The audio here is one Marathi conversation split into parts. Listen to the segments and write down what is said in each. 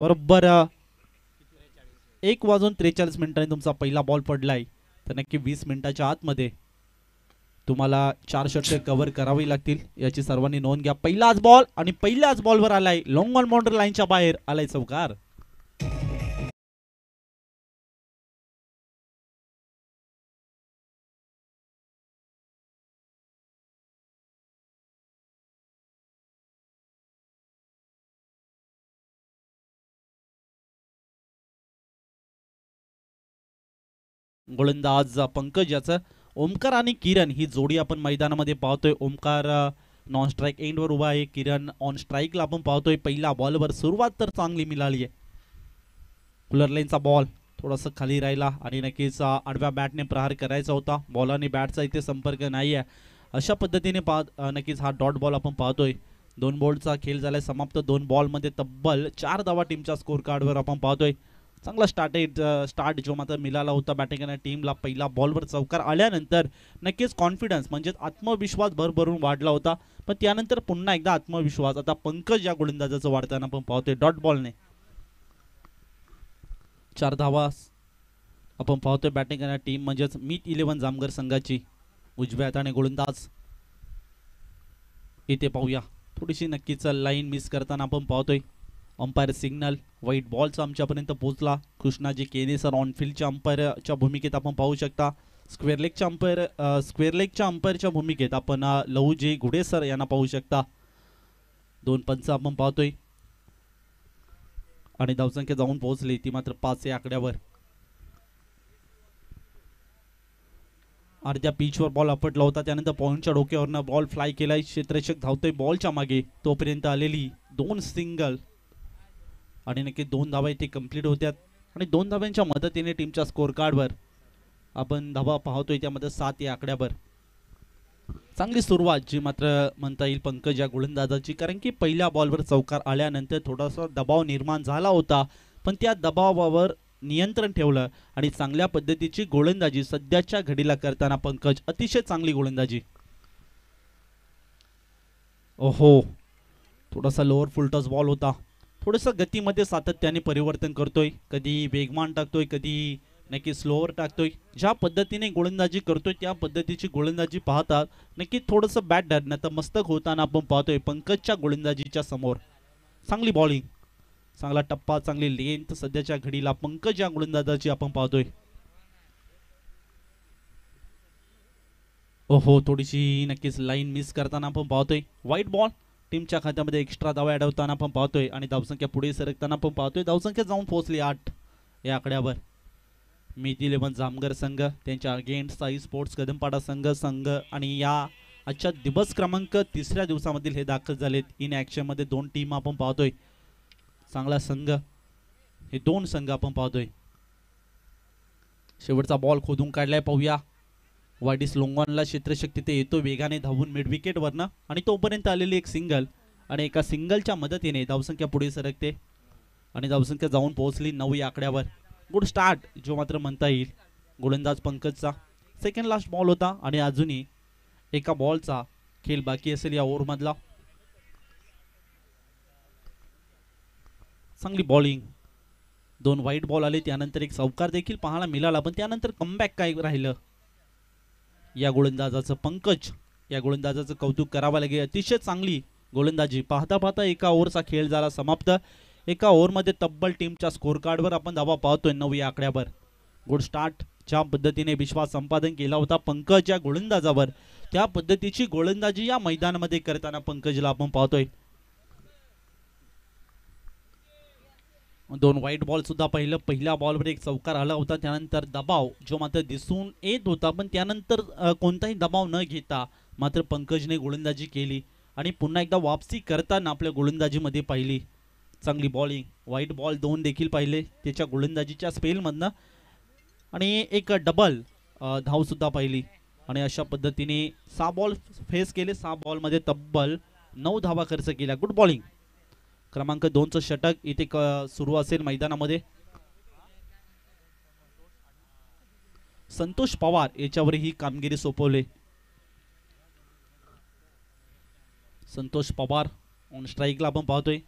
बरोबर 1:43 तुमचा पहिला बॉल पडलाय. तर नक्की 20 मिनिटाच्या आतमध्ये तुम्हाला 4 षटके कव्हर करावी लागतील याची सर्वांनी नोंद घ्या. पहिलाच बॉल आणि पहिल्याच बॉलवर आलाय लॉंग ऑन बाउंड्री लाईनच्या बाहेर आलाय चौकार. गोलंदाज पंकज याचं ओमकार आणि किरण ही जोडी आपण मैदानामध्ये पाहतोय. ओमकार नॉन स्ट्राईक एंडवर उभा आहे. किरण ऑन स्ट्राईकला आपण पाहतोय. पहिल्या बॉलवर सुरुवात तर चांगली मिळाली आहे. कुलर लाईनचा बॉल थोडासा खाली राहिला आणि नक्कीच आडव्या बॅटने प्रहार करायचा होता. बॉल आणि बॅटचा इथे संपर्क नाही आहे. अशा पद्धतीने नक्कीच हा डॉट बॉल आपण पाहतोय. 2 बॉलचा खेळ झालाय समाप्त. 2 बॉलमध्ये तब्बल 4 धावा टीमच्या स्कोर कार्डवर आपण पाहतोय. चांगला स्टार्ट जो मात्र मिळाला होता बॅटिंग करणाऱ्या टीमला. पहिला बॉलवर चौकार आल्यानंतर नक्कीच कॉन्फिडन्स म्हणजे आत्मविश्वास भरभरून वाढला होता. पण त्यानंतर पुन्हा एकदा आत्मविश्वास आता पंकज या गोलंदाजाचं वाढताना आपण पाहतोय. डॉट बॉलने 4 धावा आपण पाहतोय बॅटिंग करणाऱ्या टीम म्हणजेच मीत 11 जामगर संघाची. उजव्या हाताने गोलंदाज इथे पाहूया. थोडीशी नक्कीच लाईन मिस करताना आपण पाहतोय. अंपायर सिग्नल व्हाईट बॉलचा आमच्यापर्यंत पोहोचला. कृष्णाजी केने सर ऑनफिल्डच्या अंपायरच्या भूमिकेत आपण पाहू शकता. स्क्वेअर लेगच्या अंपायरच्या भूमिकेत आपण लहूजी घुडे सर यांना पाहू शकता. 2 पंच आपण पाहतोय आणि धावसंख्या जाऊन पोहोचली ती मात्र 5 या आकड्यावर. अर्ध्या पिचवर बॉल आपटला होता. त्यानंतर पॉइंटच्या डोक्यावरनं बॉल फ्लाय केलाय. क्षेत्ररक्षक धावतोय बॉलच्या मागे. तोपर्यंत आलेली 2 सिंगल आणि नक्की 2 धावा इथे कंप्लीट होत्यात. आणि 2 धाव्यांच्या मदतीने टीमच्या स्कोर कार्डवर आपण धावा पाहतोय त्यामध्ये 7 या आकड्यावर. चांगली सुरुवात जी मात्र म्हणता येईल पंकज या गोलंदाजाची. कारण की पहिल्या बॉलवर चौकार आल्यानंतर थोडासा दबाव निर्माण झाला होता. पण त्या दबावावर नियंत्रण ठेवलं आणि चांगल्या पद्धतीची गोलंदाजी सध्याच्या घडीला करताना पंकज अतिशय चांगली गोलंदाजी. ओहो थोडासा लोअर फुलटॉस बॉल होता. थोडंसं गतीमध्ये सातत्याने परिवर्तन करतोय. कधी वेगवान टाकतोय कधी नक्की स्लोअर टाकतोय. ज्या पद्धतीने गोलंदाजी करतोय त्या पद्धतीची गोलंदाजी पाहता नक्की थोडंसं बॅट धरण्यात मस्तक होताना आपण पाहतोय पंकजच्या गोलंदाजीच्या समोर. चांगली बॉलिंग चांगला टप्पा चांगली लेंथ सध्याच्या घडीला पंकज या गोलंदाजाची आपण पाहतोय. ओहो थोडीशी नक्कीच लाईन मिस करताना आपण पाहतोय. व्हाईट बॉल टीमच्या खात्यामध्ये एक्स्ट्रा धावा अडवताना आपण पाहतोय आणि धावसंख्या पुढे सरकताना आपण पाहतोय. धावसंख्या जाऊन पोहोचली 8 या आकड्यावर. मीत 11 जामगर संघ त्यांच्या अगेन्स्ट साई स्पोर्ट्स कदमपाडा संघ आणि या आजच्या दिवस क्रमांक 3ऱ्या दिवसामधील हे दाखल झालेत. इन ॲक्शनमध्ये 2 टीम आपण पाहतोय. चांगला संघ हे 2 संघ आपण पाहतोय. शेवटचा बॉल खोदून काढलाय पाहूया. वाडीस लोंगॉनला क्षेत्ररक्षक तिथे येतो वेगाने धावून मिड विकेटवरनं आणि तोपर्यंत आलेली एक सिंगल आणि एका सिंगलच्या मदतीने धावसंख्या पुढे सरकते आणि धावसंख्या जाऊन पोहोचली 9 या आकड्यावर. गुड स्टार्ट जो मात्र म्हणता येईल गोलंदाज पंकजचा. सेकंड लास्ट बॉल होता आणि अजूनही एका बॉलचा खेळ बाकी असेल या ओव्हरमधला. चांगली बॉलिंग. 2 व्हाईट बॉल आले त्यानंतर एक चौकार देखील पाहायला मिळाला. पण त्यानंतर कमबॅक काय राहिलं या गोलंदाजाचं. पंकज या गोलंदाजाचं कौतुक करावं लागेल. अतिशय चांगली गोलंदाजी. पाहता पाहता एका ओव्हरचा खेळ झाला समाप्त. एका ओव्हरमध्ये तब्बल टीमच्या स्कोर कार्डवर आपण धावा पाहतोय 9 या आकड्यावर. Good start. ज्या पद्धतीने विश्वास संपादन केला होता पंकज या गोलंदाजावर त्या पद्धतीची गोलंदाजी या मैदानामध्ये करताना पंकजला आपण पाहतोय. 2 व्हाईट बॉल सुद्धा पाहिलं. पहिल्या बॉलवर एक चौकार आला होता. त्यानंतर दबाव जो मात्र दिसून येत होता पण त्यानंतर कोणताही दबाव न घेता मात्र पंकजने गोलंदाजी केली आणि पुन्हा एकदा वापसी करताना आपल्या गोलंदाजीमध्ये पाहिली चांगली बॉलिंग. व्हाईट बॉल 2 देखील पाहिले त्याच्या गोलंदाजीच्या स्पेलमधनं आणि एक डबल धाव सुद्धा पाहिली आणि अशा पद्धतीने 6 बॉल फेस केले. 6 बॉलमध्ये तब्बल 9 धावा खर्च केल्या. Good bowling. क्रमांक 2चं षटक इथे सुरू असेल मैदानामध्ये. संतोष पवार याच्यावर ही कामगिरी सोपवले. संतोष पवार ऑन स्ट्राईकला आपण पाहतोय.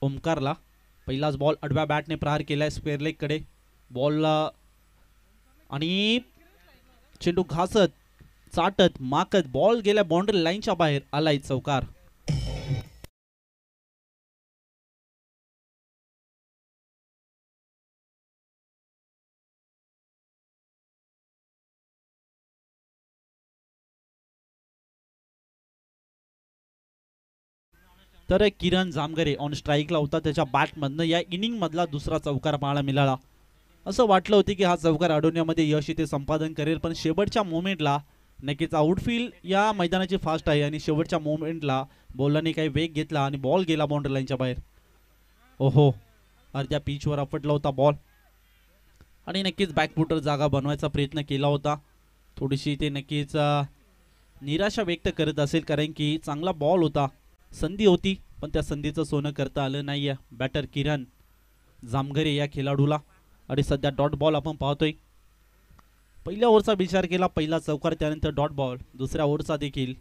ओमकारला पहिलाच बॉल आडव्या बॅटने प्रहार केलाय स्क्वेअर लेग कडे. बॉल आणि चेंडू घासत चाटत माकत बॉल गेल्या बाउंड्री लाईनच्या बाहेर आलाय चौकार. तर किरण जामगरे ऑन स्ट्राईकला होता. त्याच्या बॅटमधनं या इनिंग मधला दुसरा चौकार पाहायला मिळाला. असं वाटलं होतं की हा चौकार अडवण्यामध्ये यश इथे संपादन करेल, पण शेवटच्या मोमेंटला नक्कीच आउटफील्ड या मैदानाची फास्ट आहे आणि शेवटच्या मोमेंटला बॉलरने काही वेग घेतला आणि बॉल गेला बाउंड्री लाईनच्या बाहेर. ओहो, अर्ध्या पिचवर आपटला होता बॉल आणि नक्कीच बॅकफुटर जागा बनवायचा प्रयत्न केला होता. थोडीशी ते नक्कीच निराशा व्यक्त करत असेल, कारण की चांगला बॉल होता, संधी होती, पण त्या संधीचं सोनं करता आलं नाही आहे बॅटर किरण जामगरे या खेळाडूला. आणि सध्या डॉट बॉल आपण पाहतोय. पहिल्या ओव्हरचा विचार केला, पहिला चौकार, त्यानंतर डॉट बॉल. दुसऱ्या ओव्हरचा देखील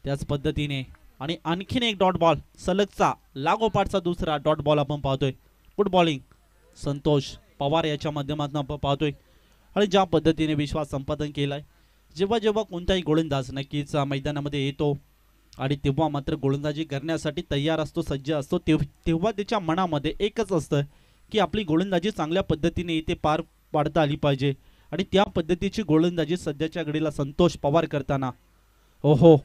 त्याच पद्धतीने आणि आणखीन एक डॉट बॉल, सलगचा लागोपाठचा दुसरा डॉट बॉल आपण पाहतोय. गुड बॉलिंग संतोष पवार याच्या माध्यमातून आपण पाहतोय. आणि ज्या पद्धतीने विश्वास संपादन केलाय, जेव्हा जेव्हा कोणताही गोलंदाज नक्कीच मैदानामध्ये येतो आणि तेव्हा मात्र गोलंदाजी करण्यासाठी तयार असतो, सज्ज असतो, तेव्हा त्याच्या मनामध्ये एकच असतं की आपली गोलंदाजी चांगल्या पद्धतीने इथे पार पाडता आली पाहिजे. आणि त्या पद्धतीची गोलंदाजी सध्याच्या घडीला संतोष पवार करताना. ओहो,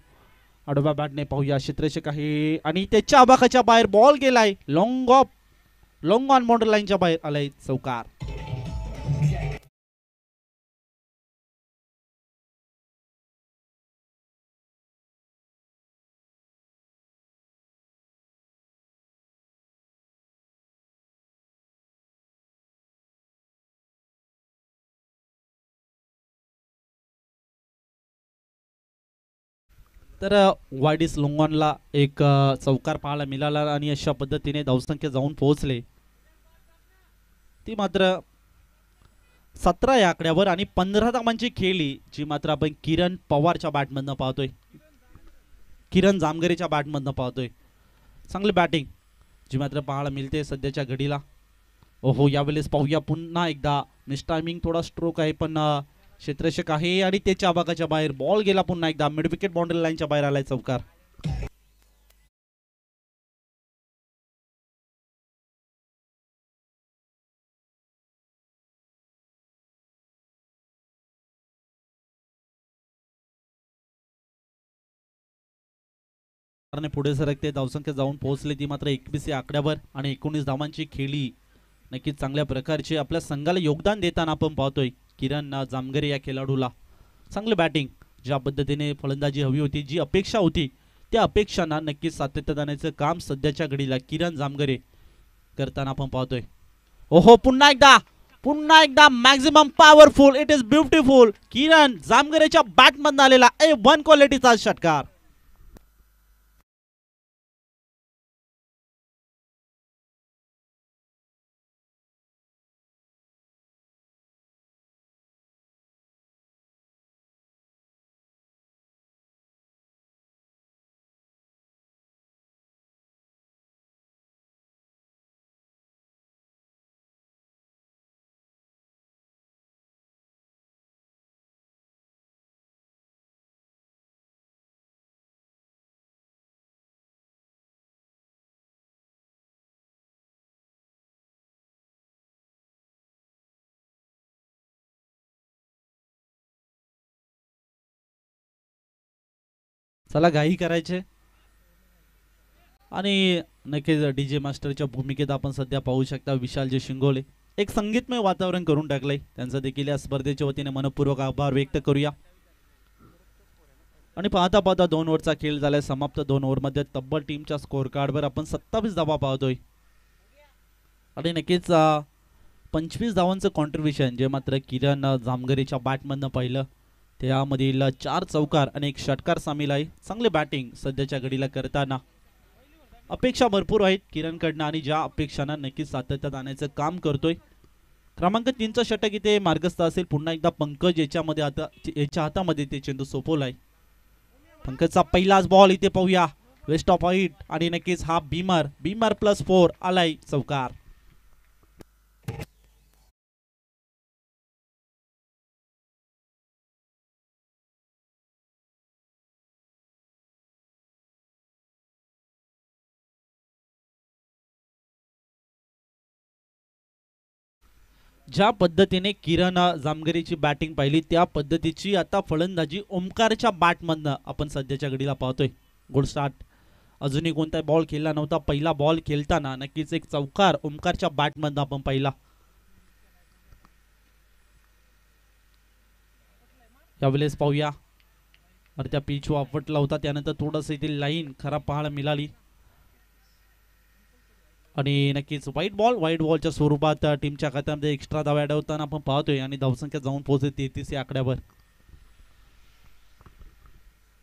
आडव्या बॅटने पाहूया क्षेत्ररक्षक आहे आणि त्याच्या आबाखाच्या बाहेर बॉल गेलाय. लॉंग ऑन बाउंड्री लाईनच्या बाहेर आलाय चौकार. तर वायडीस लोंगॉनला एक चौकार पाहायला मिळाला आणि अशा पद्धतीने धावसंख्या जाऊन पोहोचले ती मात्र 17 या आकड्यावर आणि 15 धावांची खेळी, जी मात्र आपण किरण पवारच्या बॅटमधनं पाहतोय, किरण जामगरेच्या बॅटमधनं पाहतोय. चांगली बॅटिंग जी मात्र पाहायला मिळते सध्याच्या घडीला. ओहो, यावेळेस पाहूया पुन्हा एकदा मिसटायमिंग, थोडा स्ट्रोक आहे, पण क्षेत्ररक्षक आहे आणि त्याच्या आबागाच्या बाहेर बॉल गेला पुन्हा एकदा मिड विकेट बाउंड्री लाईनच्या बाहेर आलाय चौकार. पुढे सरकते, धावसंख्या जाऊन पोहोचले ती मात्र 21 या आकड्यावर आणि 19 धावांची खेळी. नक्कीच चांगल्या प्रकारचे आपल्या संघाला योगदान देताना आपण पाहतोय किरण जामगरे या खेळाडूला. चांगली बॅटिंग, ज्या पद्धतीने फलंदाजी हवी होती, जी अपेक्षा होती, त्या अपेक्षांना नक्कीच सातत्य देण्याचं काम सध्याच्या घडीला किरण जामगरे करताना आपण पाहतोय. ओहो, पुन्हा एकदा maximum powerful, it is beautiful, Kiran जामगरेच्या बॅटमधून आलेला A1 क्वालिटीचा षटकार. चला घाई करायचे आणि नक्कीच डीजे मास्टरच्या भूमिकेत आपण सध्या पाहू शकता विशालजी शिंगोले एक संगीतमय वातावरण करून टाकलंय. त्यांचा देखील या स्पर्धेच्या वतीने मनपूर्वक आभार व्यक्त करूया. आणि पाहता पाहता 2 ओव्हरचा खेळ झालाय समाप्त. 2 ओव्हरमध्ये तब्बल टीमच्या स्कोअर कार्डवर आपण 27 धावा पाहतोय आणि नक्कीच 25 धावांचं कॉन्ट्रीब्युशन जे मात्र किरण जामगरेच्या बॅटमधनं पाहिलं, त्यामधील 4 चौकार आणि 1 षटकार सामील आहे. चांगली बॅटिंग सध्याच्या घडीला करताना. अपेक्षा भरपूर आहेत किरणकडनं आणि ज्या अपेक्षांना नक्कीच सातत्यात आणायचं काम करतोय. क्रमांक 3चं षटक इथे मार्गस्थ असेल. पुन्हा एकदा पंकज याच्यामध्ये आता याच्या हातामध्ये ते चेंडू सोपवलाय. पंकजचा पहिलाच बॉल इथे पाहूया. वेस्ट ऑफ हाईट आणि नक्कीच हा बीमर बीमर +4 आलाय चौकार. ज्या पद्धतीने किरण जामगरेची बॅटिंग पाहिली त्या पद्धतीची आता फलंदाजी ओमकारच्या बॅटमधनं आपण सध्याच्या घडीला पाहतोय. Good start. अजूनही कोणता बॉल खेळला नव्हता. पहिला बॉल खेळताना नक्कीच एक चौकार ओमकारच्या बॅटमधनं आपण पाहिला. यावेळेस पाहूया त्या पिच आपटला होता त्यानंतर थोडंसं इथे लाईन खराब पाहायला मिळाली आणि नक्कीच व्हाईट बॉलच्या स्वरूपात टीमच्या खात्यामध्ये एक्स्ट्रा धावा ॲड होताना आपण पाहतोय आणि धावसंख्या जाऊन पोहोचते 33 या आकड्यावर.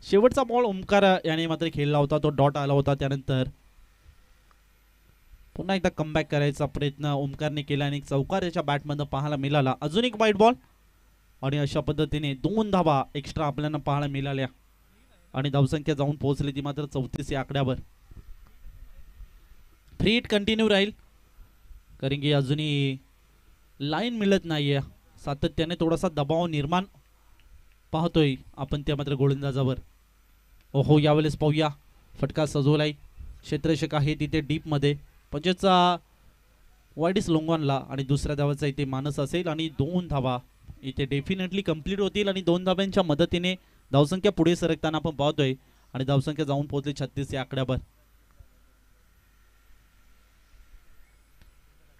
शेवटचा बॉल ओमकार याने मात्र खेळला होता तो डॉट आला होता. त्यानंतर पुन्हा एकदा कमबॅक करायचा प्रयत्न ओमकारने केला आणि चौकार याच्या बॅटमधून पाहायला मिळाला. अजून एक व्हाईट बॉल आणि अशा पद्धतीने 2 धावा एक्स्ट्रा आपल्याला पाहायला मिळाल्या आणि धावसंख्या जाऊन पोहोचली ती मात्र 34 या आकड्यावर. फ्री हिट कंटिन्यू राहील कारण की अजूनही लाईन मिळत नाहीये. सातत्याने थोडासा दबाव निर्माण पाहतोय आपण त्या मात्र गोलंदाजावर. ओहो यावेळेस पाहूया फटका सजवलाय. क्षेत्ररक्षक आहे तिथे डीपमध्ये पंचेचा वाईडिस लोंगॉनला आणि दुसऱ्या धावाचा इथे मानस असेल आणि 2 धावा इथे डेफिनेटली कंप्लीट होतील आणि 2 धाव्यांच्या मदतीने धावसंख्या पुढे सरकताना आपण पाहतोय आणि धावसंख्या जाऊन पोहोचली 36 या आकड्यावर.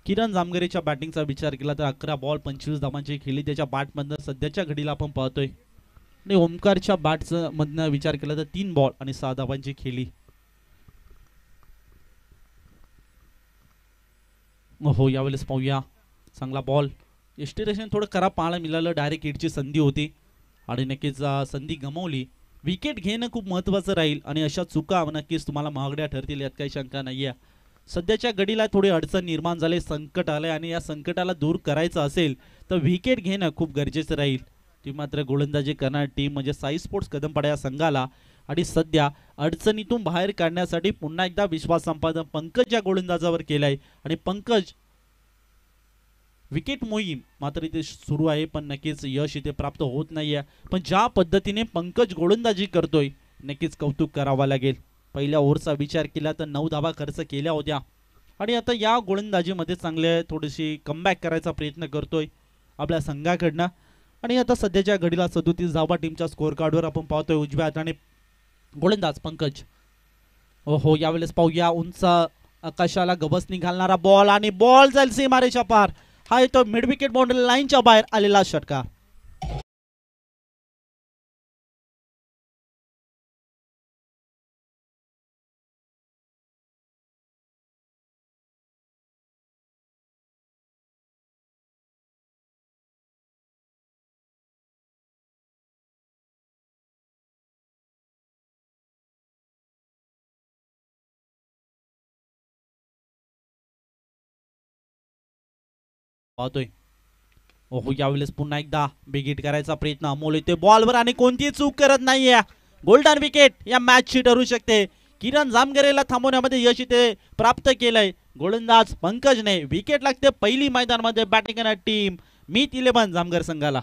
किरण जामगरेच्या बॅटिंगचा विचार केला तर 11 बॉल 25 धावांची खेळी त्याच्या बॅटमधनं सध्याच्या घडीला आपण पाहतोय आणि ओमकारच्या बॅटचा मधनं विचार केला तर 3 बॉल आणि 6 धावांची खेळी. हो यावेळेस पाहूया चांगला बॉल. एस्टिरेशन थोडं खराब पाहायला मिळालं. डायरेक्ट हिटची संधी होती आणि नक्कीच संधी गमावली. विकेट घेणं खूप महत्त्वाचं राहील आणि अशा चुका नक्कीच तुम्हाला महागड्या ठरतील यात काही शंका नाही आहे. सध्याच्या घडीला थोडी अडचण निर्माण झाले संकट आले आणि या संकटाला दूर करायचं असेल तर विकेट घेणं खूप गरजेचं राहील. ती मात्र गोलंदाजी करणारी टीम म्हणजे साई स्पोर्ट्स कदमपाडा या संघाला आणि सध्या अडचणीतून बाहेर काढण्यासाठी पुन्हा एकदा विश्वास संपादन पंकज या गोलंदाजावर केलाय आणि पंकज विकेट मोहीम मात्र इथे सुरू आहे पण नक्कीच यश इथे प्राप्त होत नाहीये. पण ज्या पद्धतीने पंकज गोलंदाजी करतोय नक्कीच कौतुक करावा लागेल. पहिल्या ओव्हरचा विचार केला तर 9 धावा खर्च केल्या होत्या आणि आता या गोलंदाजीमध्ये चांगले थोडीशी कमबॅक करायचा प्रयत्न करतोय आपल्या संघाकडनं आणि आता सध्याच्या घडीला 37 धावा टीमच्या स्कोअर कार्डवर आपण पाहतोय. उजव्या हाताने गोलंदाज पंकज. हो यावेळेस पाहूया उंच आकाशाला गवसणी घालणारा बॉल आणि बॉल जाईल सीमारेच्या पार. हा येतो मिड विकेट बाउंड्री लाईनच्या बाहेर आलेला षटकार. पाहतोय ओहो यावेळेस पुन्हा एकदा बिग हिट करायचा प्रयत्न. अमोल येते बॉलवर आणि कोणतीही चूक करत नाहीये. गोल्डन विकेट या मॅचची ठरू शकते. किरण जामगरेला थांबवण्यामध्ये यश इथे प्राप्त केलंय. गोलंदाज पंकजने विकेट लागते पहिली मैदानामध्ये बॅटिंग करणारी टीम मीत 11 जामगर संघाला.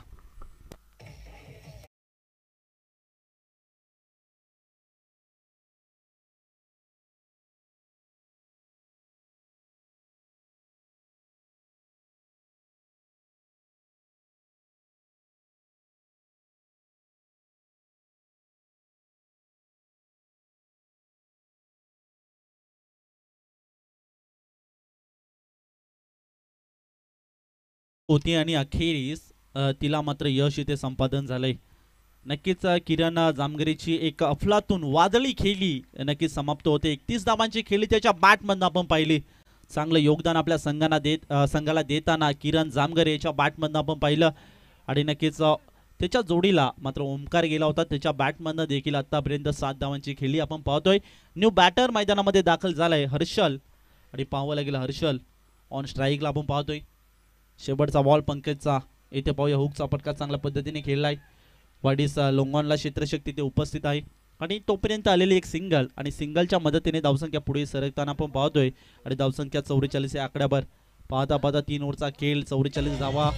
होती आणि अखेरीस तिला मात्र यश इथे संपादन झालंय. नक्कीच किरण जामगरेची एक अफलातून वादळी खेळी नक्कीच समाप्त होते. 31 धावांची खेळी त्याच्या बॅटमधून आपण पाहिली. चांगलं योगदान आपल्या संघाला देताना किरण जामगरे याच्या बॅटमधून आपण पाहिलं आणि नक्कीच त्याच्या जोडीला मात्र ओमकार गेला होता. त्याच्या बॅटमधून देखील आतापर्यंत 7 धावांची खेळी आपण पाहतोय. न्यू बॅटर मैदानामध्ये दाखल झालाय हर्षल आणि पाहावं लागेल हर्षल ऑन स्ट्राईकला आपण पाहतोय. शेवटचा बॉल पंकजचा. इथे पाहूया हुकचा फटका चांगल्या पद्धतीने खेळलाय. वाडीस लोंगॉनला क्षेत्ररक्षक तिथे उपस्थित आहे. आणि तोपर्यंत आलेली एक सिंगल आणि सिंगलच्या मदतीने धावसंख्या पुढे सरकताना आपण पाहतोय आणि धावसंख्या 44 या आकड्यावर पाहता पाहता 3 ओव्हरचा खेळ 44 धावा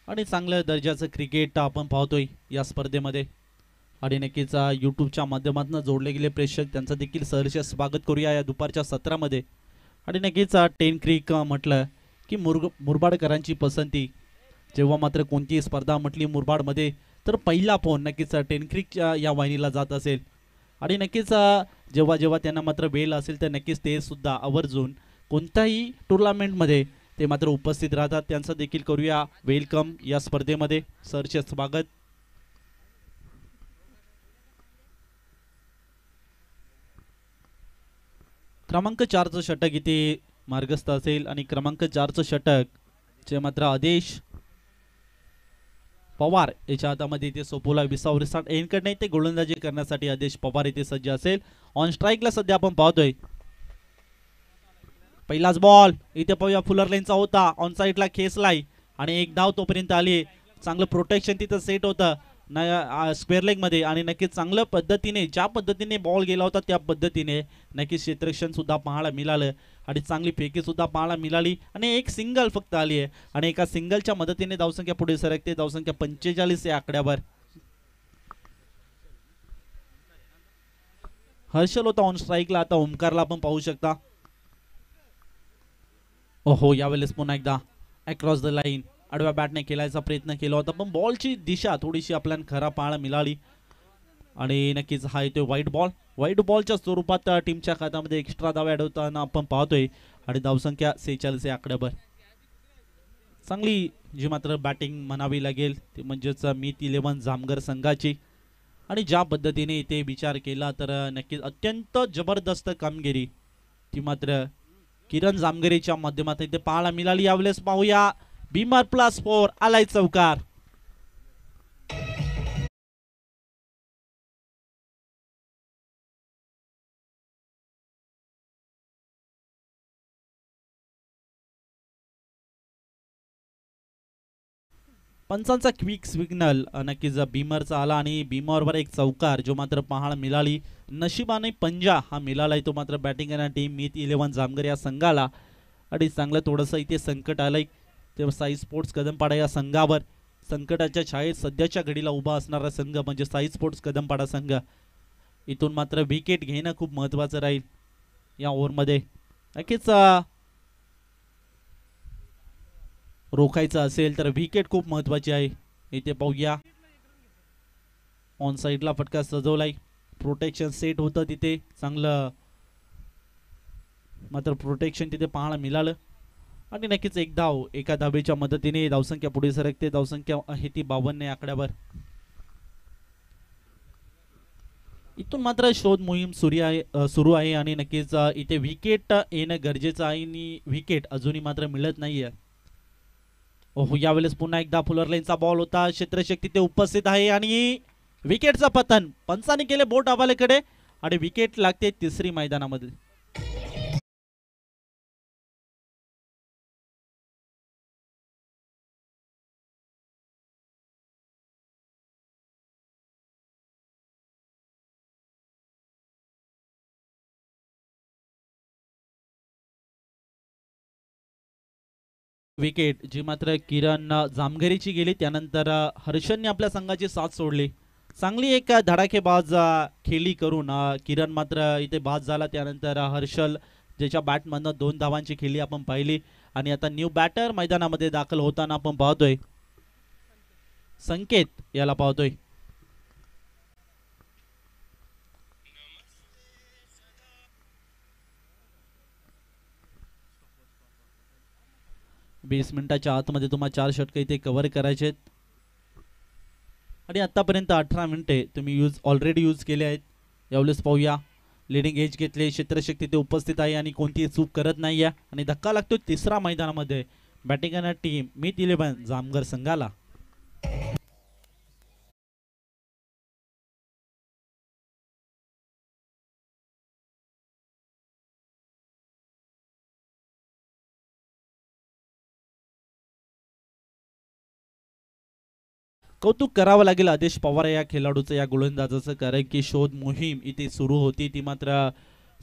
आणि चांगल्या दर्जाचं क्रिकेट आपण पाहतोय या स्पर्धेमध्ये आणि नक्कीच यूट्यूबच्या माध्यमातून जोडले गेले प्रेक्षक त्यांचं देखील सहर्ष स्वागत करूया या दुपारच्या सत्रामध्ये आणि नक्कीच टेन क्रिक म्हटलं की मुरबाडकरांची पसंती जेव्हा मात्र कोणतीही स्पर्धा म्हटली मुरबाडमध्ये तर पहिला फोन नक्कीच टेन क्रिकच्या या वाहिनीला जात असेल आणि नक्कीच जेव्हा जेव्हा त्यांना मात्र वेळ असेल तर नक्कीच ते सुद्धा आवर्जून कोणत्याही टुर्नामेंटमध्ये ते मात्र उपस्थित राहतात त्यांचं देखील करूया वेलकम या स्पर्धेमध्ये सहर्ष स्वागत क्रमांक 4चं षटक इथे मार्गस्थ असेल आणि क्रमांक 4चं षटक जे मात्र आदेश पवार याच्या हातामध्ये इथे सोपोला विसावर एनकडे ते गोलंदाजी करण्यासाठी आदेश पवार इथे सज्ज असेल ऑन स्ट्राईकला सध्या आपण पाहतोय पहिलाच बॉल इथे पाहूया फुलर लाईनचा होता ऑन साईडला खेचलाय आणि एक धाव तोपर्यंत आली चांगलं प्रोटेक्शन तिथं सेट होतं स्क्वेअर लेग मध्ये आणि नक्कीच चांगल्या पद्धतीने ज्या पद्धतीने बॉल गेला होता त्या पद्धतीने नक्कीच क्षेत्ररक्षण सुद्धा पाहायला मिळालं आणि चांगली फेकी सुद्धा पाहायला मिळाली आणि एक सिंगल फक्त आली आहे आणि एका सिंगलच्या मदतीने धावसंख्या पुढे सरकते धावसंख्या 45 या आकड्यावर हर्षल होता ऑन स्ट्राईकला आता ओमकारला आपण पाहू शकता ओहो यावेळेस पुन्हा एकदा अक्रॉस द लाईन आडव्या बॅटने खेळायचा प्रयत्न केला होता पण बॉलची दिशा थोडीशी आपल्याला खरा पाहायला मिळाली आणि नक्कीच हा येतोय व्हाईट बॉलच्या स्वरूपात टीमच्या खात्यामध्ये एक्स्ट्रा धाव ऍड होताना आपण पाहतोय आणि धावसंख्या 46 या आकड्यावर चांगली जी मात्र बॅटिंग म्हणावी लागेल ती म्हणजेच मीत 11 जामगर संघाची आणि ज्या पद्धतीने इथे विचार केला तर नक्कीच अत्यंत जबरदस्त कामगिरी ती मात्र किरण जामगरेच्या माध्यमातून इथे पाहायला मिळाली यावेळेस पाहूया बीमर प्लस 4 आलाय चौकार पंचांचा क्विक सिग्नल नक्कीच बीमरचा आला आणि बीमरवर एक चौकार जो मात्र पाहायला मिळाली नशिबाने पंजा हा मिळालाय तो मात्र बॅटिंग करणारी टीम मीत 11 जामगर या संघाला आणि चांगलं थोडंसं इथे संकट आलंय तेव्हा साई स्पोर्ट्स कदमपाडा या संघावर संकटाच्या छायेत सध्याच्या घडीला उभा असणारा संघ म्हणजे साई स्पोर्ट्स कदमपाडा संघ इथून मात्र विकेट घेणं खूप महत्त्वाचं राहील या ओव्हरमध्ये नक्कीच रोखायचं असेल तर विकेट खूप महत्त्वाची आहे इथे पाहूया ऑन साईडला फटका सजवलाय प्रोटेक्शन सेट होतं तिथे चांगलं मात्र प्रोटेक्शन तिथे पाहायला मिळालं आणि नक्कीच एक धाव एका धावेच्या मदतीने धावसंख्या पुढे सरकते धावसंख्या आहे ती 52 या आकड्यावर इथून मात्र शोध मोहीम सुरू आहे आणि नक्कीच इथे विकेट येणं गरजेचं आहे आणि विकेट अजूनही मात्र मिळत नाहीये ओहो यावेळेस पुन्हा एकदा फुलर लाईनचा बॉल होता क्षेत्ररक्षक तिथे उपस्थित आहे आणि विकेटचा पतन पंचाने केले बोट हवालेकडे आणि विकेट लागते तिसरी मैदानामध्ये विकेट जी मात्र किरण जामघेरीची गेली, त्यानंतर हर्षनने आपल्या संघाची साथ सोडली. चांगली एक धडाकेबाज खेळी करून किरण मात्र इथे बाद झाला. त्यानंतर हर्षल ज्याच्या बॅटमधनं 2 धावांची खेळी आपण पाहिली. आणि आता न्यू बॅटर मैदानामध्ये दाखल होताना आपण पाहतोय, संकेत याला पाहतोय. वीस मिनिटाच्या आतमध्ये तुम्हाला 4 षटके इथे कव्हर करायचे आहेत. आणि आतापर्यंत 18 मिनिटे तुम्ही ऑलरेडी यूज केले आहेत. यावेळेस पाहूया, लिडिंग एज घेतले, क्षेत्रशक्ती ते उपस्थित आहे आणि कोणतीही चूक करत नाही आहे. आणि धक्का लागतो तिसरा मैदानामध्ये. बॅटिंग करणार टीम मीत 11 जामगर संघाला. कौतुक करावं लागेल आदेश पवार या खेळाडूचं, या गोलंदाजाचं, कारण की शोध मोहीम इथे सुरू होती ती मात्र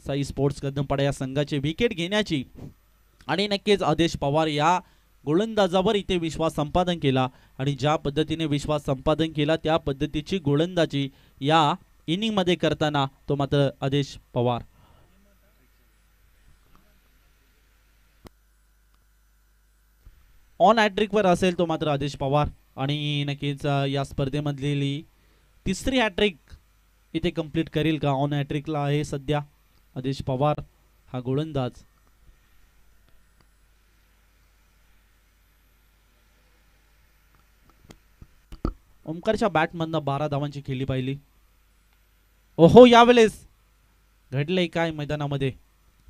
साई स्पोर्ट्स कदमपाडा या संघाची विकेट घेण्याची. आणि नक्कीच आदेश पवार या गोलंदाजावर इथे विश्वास संपादन केला. आणि ज्या पद्धतीने विश्वास संपादन केला त्या पद्धतीची गोलंदाजी या इनिंगमध्ये करताना तो मात्र आदेश पवार. ऑन हॅट्रिकवर असेल तो मात्र आदेश पवार. आणि नक्कीच या स्पर्धेमधली तिसरी हॅट्रिक इथे कंप्लीट करेल का? ऑन हॅट्रिकला आहे सध्या आदेश पवार हा गोलंदाज. ओमकारच्या बॅटमधनं 12 धावांची खेळी पाहिली. ओहो, यावेळेस घडलंय काय मैदानामध्ये?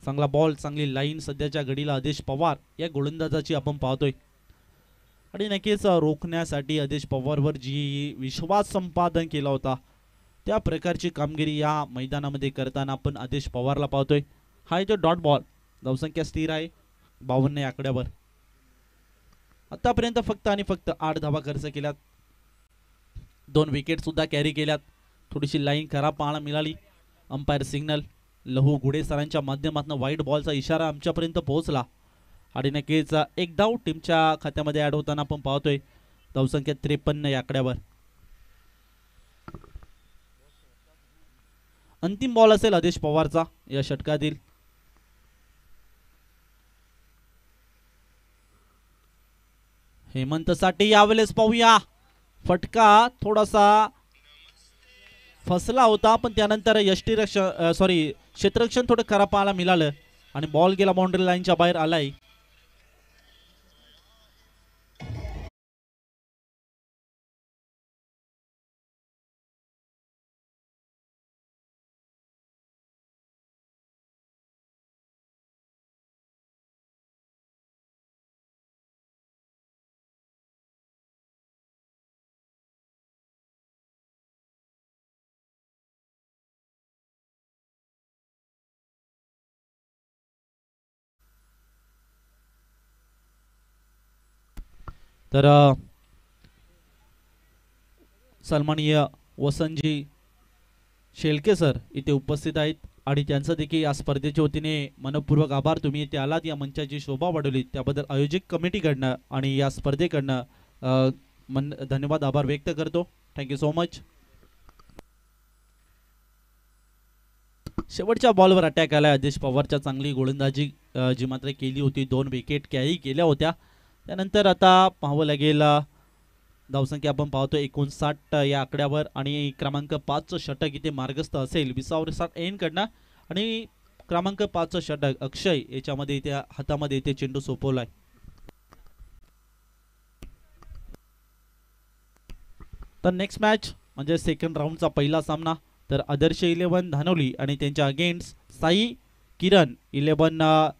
चांगला बॉल, चांगली लाईन सध्याच्या घडीला आदेश पवार या गोलंदाजाची आपण पाहतोय. आणि नक्कीच रोखण्यासाठी आदेश पवारवर जी विश्वास संपादन केला होता त्या प्रकारची कामगिरी या मैदानामध्ये करताना आपण आदेश पवारला पाहतोय. हा जो डॉट बॉल, धावसंख्या स्थिर आहे 52 या आकड्यावर. आतापर्यंत फक्त आणि फक्त 8 धावा खर्च केल्यात, 2 विकेट सुद्धा कॅरी केल्यात. थोडीशी लाईन खराब पाहायला मिळाली. अंपायर सिग्नल लहू घुडे सरांच्या माध्यमातून व्हाईट बॉलचा इशारा आमच्यापर्यंत पोहोचला. आणि नक्कीच एक धाव टीमच्या खात्यामध्ये ऍड होताना आपण पाहतोय. धावसंख्या 53 या आकड्यावर. अंतिम बॉल असेल आदेश पवारचा या षटकातील. हेमंत साठी यावेळेस पाहूया, फटका थोडासा फसला होता पण त्यानंतर क्षेत्ररक्षण थोडं खराब पाहायला मिळालं आणि बॉल गेला बाउंड्री लाईनच्या बाहेर आलाय. तर सन्माननीय वसंतजी शेळके सर इथे उपस्थित आहेत आणि त्यांचं देखील या स्पर्धेच्या वतीने मनपूर्वक आभार. तुम्ही इथे आलात, या मंचाची शोभा वाढवली त्याबद्दल आयोजक कमिटीकडनं आणि या स्पर्धेकडनं धन्यवाद, आभार व्यक्त करतो. Thank you so much. शेवटच्या बॉलवर अटॅक आला आदेश पवारच्या. चांगली गोलंदाजी जी मात्र केली होती, 2 विकेट कॅरी केल्या होत्या. त्यानंतर आता पाहावं लागेल, धावसंख्या आपण पाहतो 59 या आकड्यावर. आणि क्रमांक 5चं षटक इथे मार्गस्थ असेल विसावरसाट एन कडनं. आणि क्रमांक 5चं षटक अक्षय याच्यामध्ये इथे हातामध्ये इथे चेंडू सोपवलाय. तर नेक्स्ट मॅच म्हणजे सेकंड राऊंडचा पहिला सामना. तर आदर्श 11 धानवली आणि त्यांच्या अगेन्स्ट साई किरण 11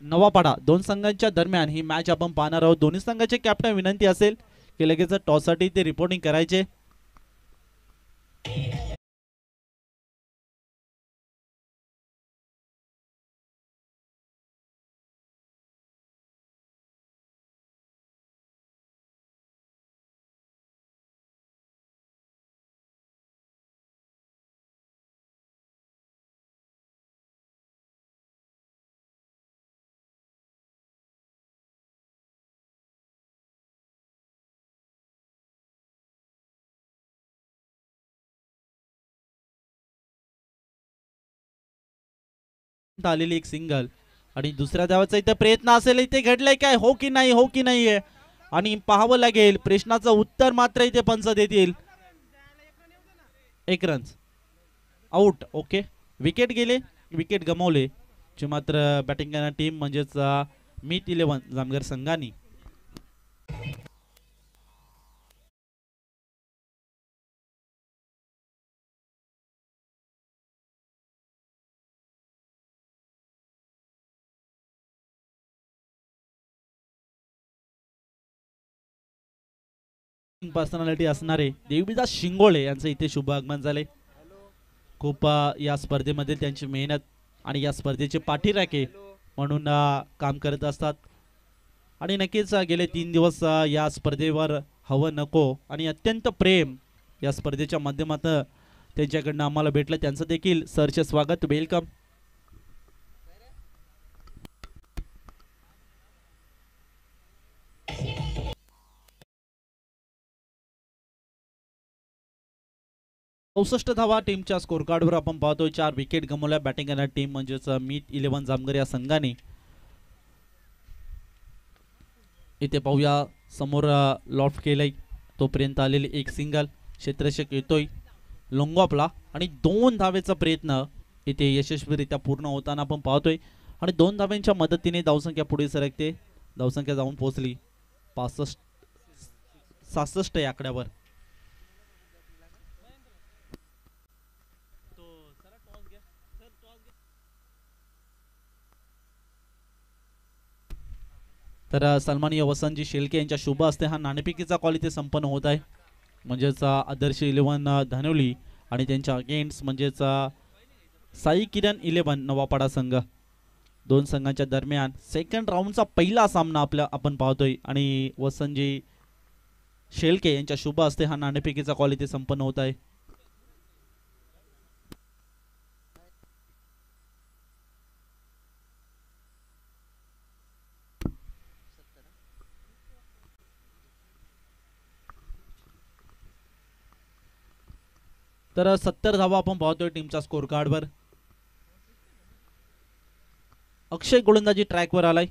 नवापाडा, 2 संघांच्या दरम्यान ही मॅच आपण पाहणार आहोत. दोन्ही संघाचे कॅप्टन विनंती असेल की लगेच टॉससाठी ते रिपोर्टिंग करायचे. आलेली एक सिंगल आणि दुसऱ्या धावाचा इथे प्रयत्न असेल, इथे घडलाय काय, हो की नाही, हो की नाहीये, आणि पाहावं लागेल. प्रश्नाचं उत्तर मात्र इथे पंच देतील. एक रन आउट. ओके, विकेट गेले, विकेट गमावले जे मात्र बॅटिंग करणारी टीम म्हणजेच मीत 11 जामगर संघानी. पर्सनॅलिटी असणारे देवीदास शिंगोळे यांचं इथे शुभ आगमन झाले. खूप या स्पर्धेमध्ये त्यांची मेहनत आणि या स्पर्धेचे पाठीराखे म्हणून काम करत असतात आणि नक्कीच गेले 3 दिवस या स्पर्धेवर हवं नको आणि अत्यंत प्रेम या स्पर्धेच्या माध्यमातून त्यांच्याकडनं आम्हाला भेटलं. त्यांचं देखील सरचे स्वागत, वेलकम. चौसष्ट धावा टीमच्या स्कोर कार्डवर आपण पाहतोय. 4 विकेट गमावल्या बॅटिंग करणारी टीम म्हणजेच मीत 11 जामगर या संघाने. इथे पाहूया समोर लॉफ्ट केलंय, तोपर्यंत आलेली एक सिंगल, क्षेत्ररक्षक येतोय लोंगॉपला आणि 2 धावेचा प्रयत्न इथे यशस्वीरित्या पूर्ण होताना आपण पाहतोय आणि 2 धाव्यांच्या मदतीने धावसंख्या पुढे सरकते. धावसंख्या जाऊन पोहोचली 65-66 या आकड्यावर. तर सन्माननीय वसंतजी शेळके यांच्या शुभ हस्ते हा नाणेफेकीचा कॉल इथे संपन्न होत आहे. म्हणजेच आदर्श 11 धानवली आणि त्यांच्या अगेन्स्ट म्हणजेच साई किरण 11 नवापाडा संघ, 2 संघांच्या दरम्यान सेकंड राऊंडचा पहिला सामना आपण पाहतोय आणि वसंतजी शेळके यांच्या शुभ हस्ते हा नाणेफेकीचा कॉल इथे संपन्न होत आहे. तर 70 धावा आपण पाहतोय टीमच्या स्कोर कार्डवर. अक्षय गोलंदाजी ट्रॅकवर आलाय.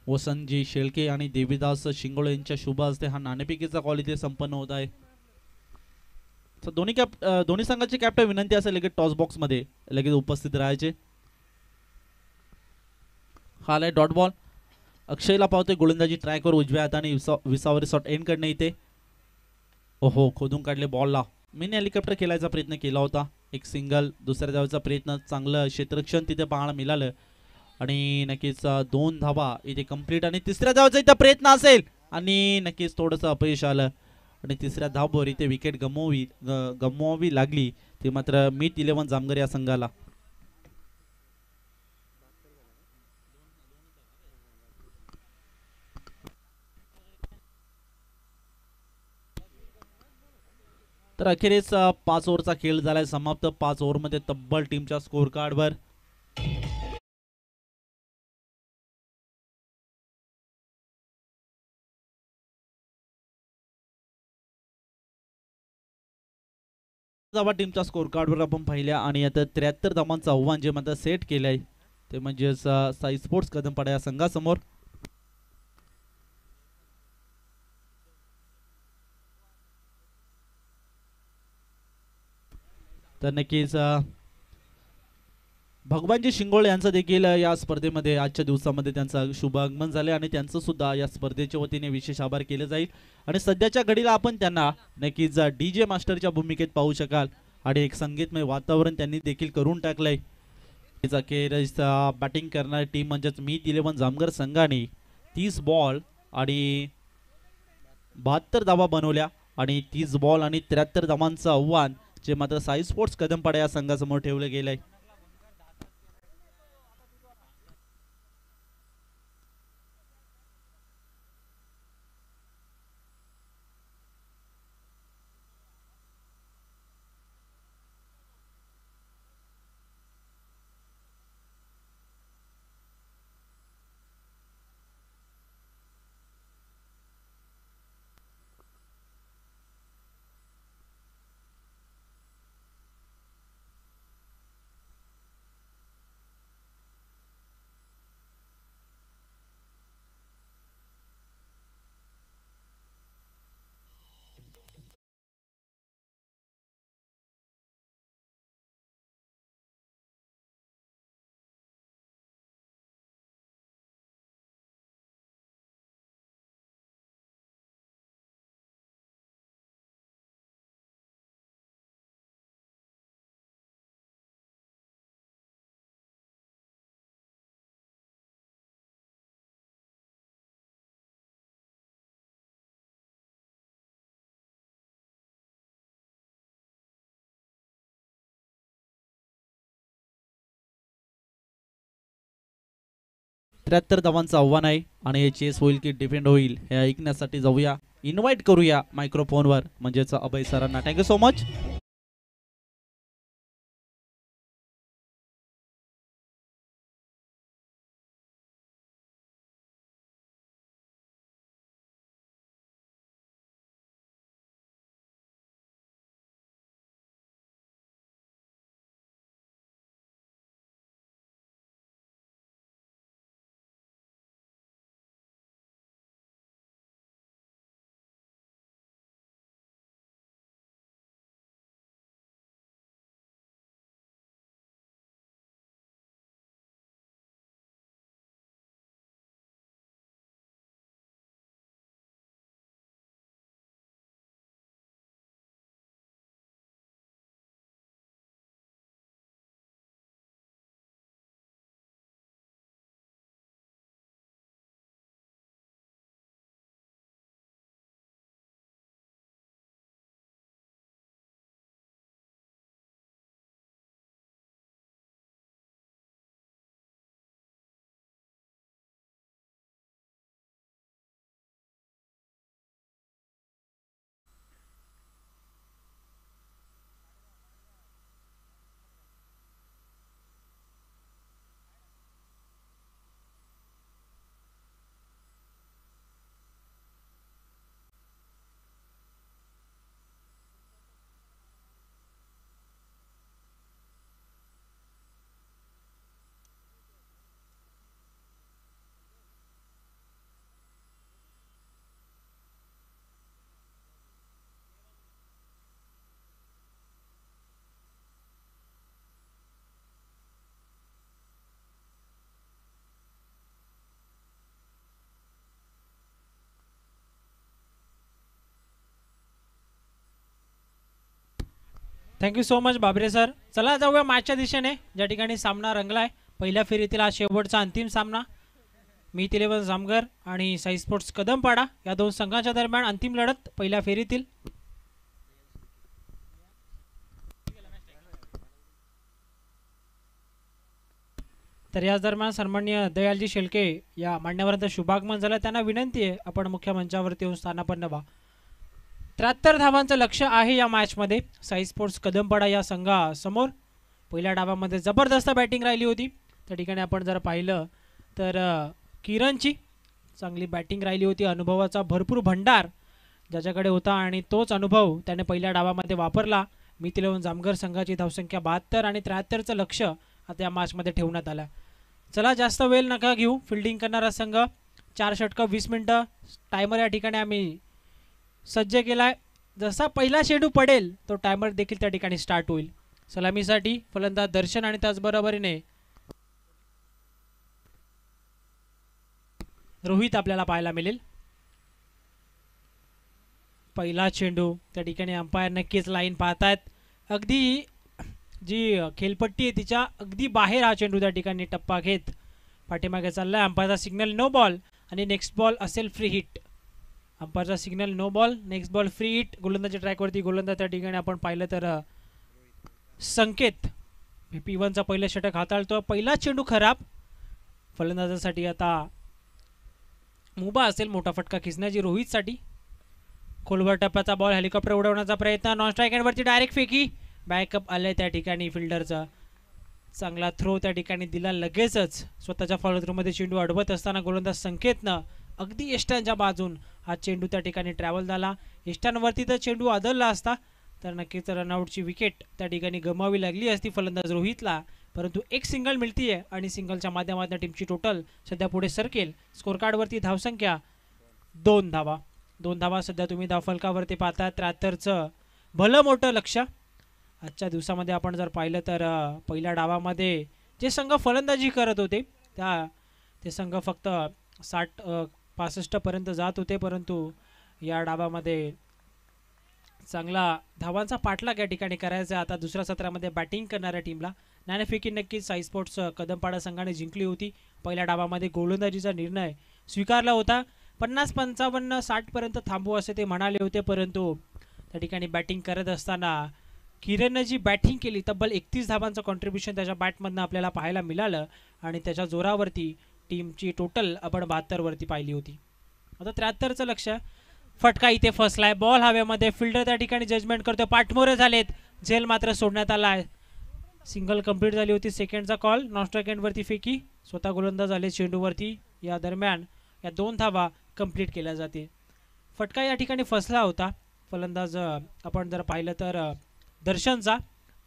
वसंतजी शेळके आणि देवीदास शिंगोळे यांच्या शुभ हस्ते हा नाणेफेकीचा कॉल इथे संपन्न होत आहे. दोन्ही संघाचे कॅप्टन विनंती असेल लगेच टॉस बॉक्स मध्ये लगेच उपस्थित राहायचे. हा आलाय डॉट बॉल. अक्षयला पावते गोलंदाजी ट्रॅकवर उजव्या हाताने विसावरी शॉट एंड करणे इथे. ओहो, खोदून काढले बॉलला. मीने हेलिकॉप्टर खेळायचा प्रयत्न केला होता, एक सिंगल. दुसऱ्या धावाचा प्रयत्न, चांगलं क्षेत्ररक्षण तिथे पाहायला मिळालं आणि नक्कीच 2 धावा इथे कंप्लीट आणि तिसऱ्या धावाचा इथे प्रयत्न असेल आणि नक्कीच थोडंसं अपयश आलं आणि तिसऱ्या धावावर इथे विकेट गमवावी लागली, ते मात्र मीत 11 जामगर या संघाला. तर अखेरीस 5 ओव्हरचा खेळ झालाय समाप्त. 5 ओव्हरमध्ये तब्बल टीमच्या स्कोर कार्डवर धावा टीमच्या स्कोर कार्डवर आपण पाहिल्या आणि आता 73 धावांचं आव्हान जे मात्र सेट केलंय ते म्हणजे साई स्पोर्ट्स कदमपाडा या संघासमोर. तर नक्कीच भगवानजी शिंगोळे यांचं देखील या स्पर्धेमध्ये आजच्या दिवसामध्ये त्यांचं शुभ आगमन झाले आणि त्यांचं सुद्धा या स्पर्धेच्या वतीने विशेष आभार केले जाईल आणि सध्याच्या घडीला आपण त्यांना नक्कीच डीजे मास्टरच्या भूमिकेत पाहू शकाल आणि एक संगीतमय वातावरण त्यांनी देखील करून टाकलंय. बॅटिंग करणारी टीम म्हणजेच मीत 11 जामगर संघाने 30 बॉल आणि 72 धावा बनवल्या आणि 30 बॉल आणि 73 धावांचं आव्हान जे मात्र साई स्पोर्ट्स कदमपाडा या संघासमोर ठेवलं गेलंय. 73 धावांचं आव्हान आहे आणि हे चेस होईल की डिफेंड होईल हे ऐकण्यासाठी जाऊया, इन्व्हाइट करूया मायक्रोफोनवर म्हणजेच अभय सरांना. Thank you so much. Thank you so much Babare sir. चला जाऊया मॅचच्या दिशेने, ज्या ठिकाणी सामना रंगलाय. पहिल्या फेरीतील हा शेवटचा अंतिम सामना मीत 11 जामगर आणि साई स्पोर्ट्स कदमपाडा या दोन संघांच्या दरम्यान अंतिम लढत पहिल्या फेरीतील. तर याच दरम्यान सन्माननीय दयालजी शेळके या मान्यवरांचं शुभागमन झालं. त्यांना विनंती आहे आपण मुख्य मंचावरती येऊन स्थानापन्न व्हा. 73 धावांचं लक्ष आहे या मॅचमध्ये साई स्पोर्ट्स कदमपाडा या संघासमोर. पहिल्या डावामध्ये जबरदस्त बॅटिंग राहिली होती. त्या ठिकाणी आपण जर पाहिलं तर किरणची चांगली बॅटिंग राहिली होती. अनुभवाचा भरपूर भंडार ज्याच्याकडे होता आणि तोच अनुभव त्याने पहिल्या डावामध्ये वापरला. मीत 11 जामगर संघाची धावसंख्या 72 आणि 73चं लक्ष आता या मॅचमध्ये ठेवण्यात आलं. चला जास्त वेळ नका घेऊ. फिल्डिंग करणारा संघ 4 षटकं 20 मिनटं टायमर या ठिकाणी आम्ही सज्ज केलाय. जसा पहिला चेंडू पडेल तो टायमर देखील त्या ठिकाणी स्टार्ट होईल. सलामीसाठी फलंदाज दर्शन आणि त्याचबरोबरीने रोहित आपल्याला पाहायला मिळेल. पहिला चेंडू त्या ठिकाणी अंपायर नक्कीच लाईन पाहतायत. अगदी जी खेळपट्टी आहे तिच्या अगदी बाहेर हा चेंडू त्या ठिकाणी टप्पा घेत पाठीमागे चाललाय. अंपायरचा सिग्नल नो बॉल आणि नेक्स्ट बॉल असेल फ्री हिट. अंपायरचा signal no ball, next ball free hit. गोलंदाजी ट्रॅकवरती गोलंदाज त्या ठिकाणी आपण पाहिलं तर संकेत P1चा पहिलं षटक हाताळतो. पहिला चेंडू खराब. फलंदाजासाठी आता मुबा असेल मोठा फटका खिचण्याची रोहितसाठी. खोलवर टप्प्याचा बॉल हेलिकॉप्टर उडवण्याचा प्रयत्न. नॉन स्ट्राईक एंडवरती डायरेक्ट फेकी. बॅकअप आले त्या ठिकाणी फिल्डरचा. चांगला थ्रो त्या ठिकाणी दिला. लगेचच स्वतःच्या फॉलो थ्रोमध्ये चेंडू अडवत असताना गोलंदाज संकेतनं अगदी यष्ट्यांच्या बाजून हा चेंडू त्या ठिकाणी ट्रॅव्हल झाला. यष्ट्यांवरती तर चेंडू आदळला असता तर नक्कीच रनआउटची विकेट त्या ठिकाणी गमावी लागली असती फलंदाज रोहितला. परंतु एक सिंगल मिळतीये आणि सिंगलच्या माध्यमातून टीमची टोटल सध्या पुढे सरकेल. स्कोर कार्डवरती धावसंख्या 2 धावा. 2 धावा सध्या तुम्ही धावफलकावरती पाहता. 73चं भलं मोठं लक्ष. आजच्या दिवसामध्ये आपण जर पाहिलं तर पहिल्या डावामध्ये जे संघ फलंदाजी करत होते ते संघ फक्त 60-65 पर्यंत जात होते. परंतु या डावामध्ये चांगला धावांचा पाठलाग या ठिकाणी करायचा. आता दुसऱ्या सत्रामध्ये बॅटिंग करणाऱ्या टीमला नाणेफेकी नक्कीच साई स्पोर्ट्स कदमपाडा संघाने जिंकली होती. पहिल्या डावामध्ये गोलंदाजीचा निर्णय स्वीकारला होता. 50-55-60 पर्यंत थांबू असे ते म्हणाले होते. परंतु त्या ठिकाणी बॅटिंग करत असताना किरणनं जी बॅटिंग केली तब्बल 31 धावांचं कॉन्ट्रीब्युशन त्याच्या बॅटमधनं आपल्याला पाहायला मिळालं आणि त्याच्या जोरावरती टीमची टोटल आपण 72 वरती पाहिली होती. आता 73चं लक्ष. फटका इथे फसलाय. बॉल हवेमध्ये. फिल्डर त्या ठिकाणी जजमेंट करतो. पाठमोरे झालेत. झेल मात्र सोडण्यात आलाय. सिंगल कंप्लीट झाली होती. सेकंडचा कॉल. नॉन स्ट्राईक एंडवरती फेकी. स्वतः गोलंदाज आले चेंडूवरती. या दरम्यान या 2 धावा कंप्लीट केल्या जाते. फटका या ठिकाणी फसला होता. फलंदाज आपण जर पाहिलं तर दर्शनचा,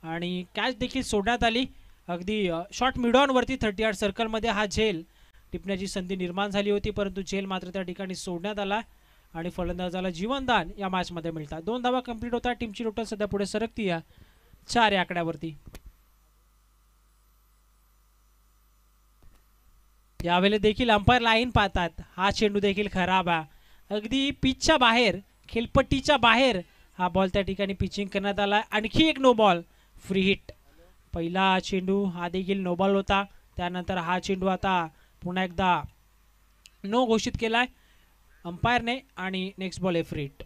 आणि कॅच देखील सोडण्यात आली. अगदी शॉर्ट मिडऑनवरती 38 सर्कलमध्ये हा झेल टिपण्याची संधी निर्माण झाली होती, परंतु झेल मात्र त्या ठिकाणी सोडण्यात आला आणि फलंदाजाला जीवनदान या मॅचमध्ये मिळतात. 2 धावा कंप्लीट होता. टीमची टोटल सध्या पुढे सरकती या 4 या आकड्यावरती. यावेळेला देखील अंपायर लाईन पाहतात. हा चेंडू देखील खराब आहे. अगदी पिचच्या बाहेर, खेळपट्टीच्या बाहेर हा बॉल त्या ठिकाणी पिचिंग करण्यात आला. आणखी एक नो बॉल, फ्री हिट. पहिला चेंडू हा देखील नो बॉल होता. त्यानंतर हा चेंडू आता पुन्हा एकदा नो घोषित केलाय अंपायरने आणि next ball free hit.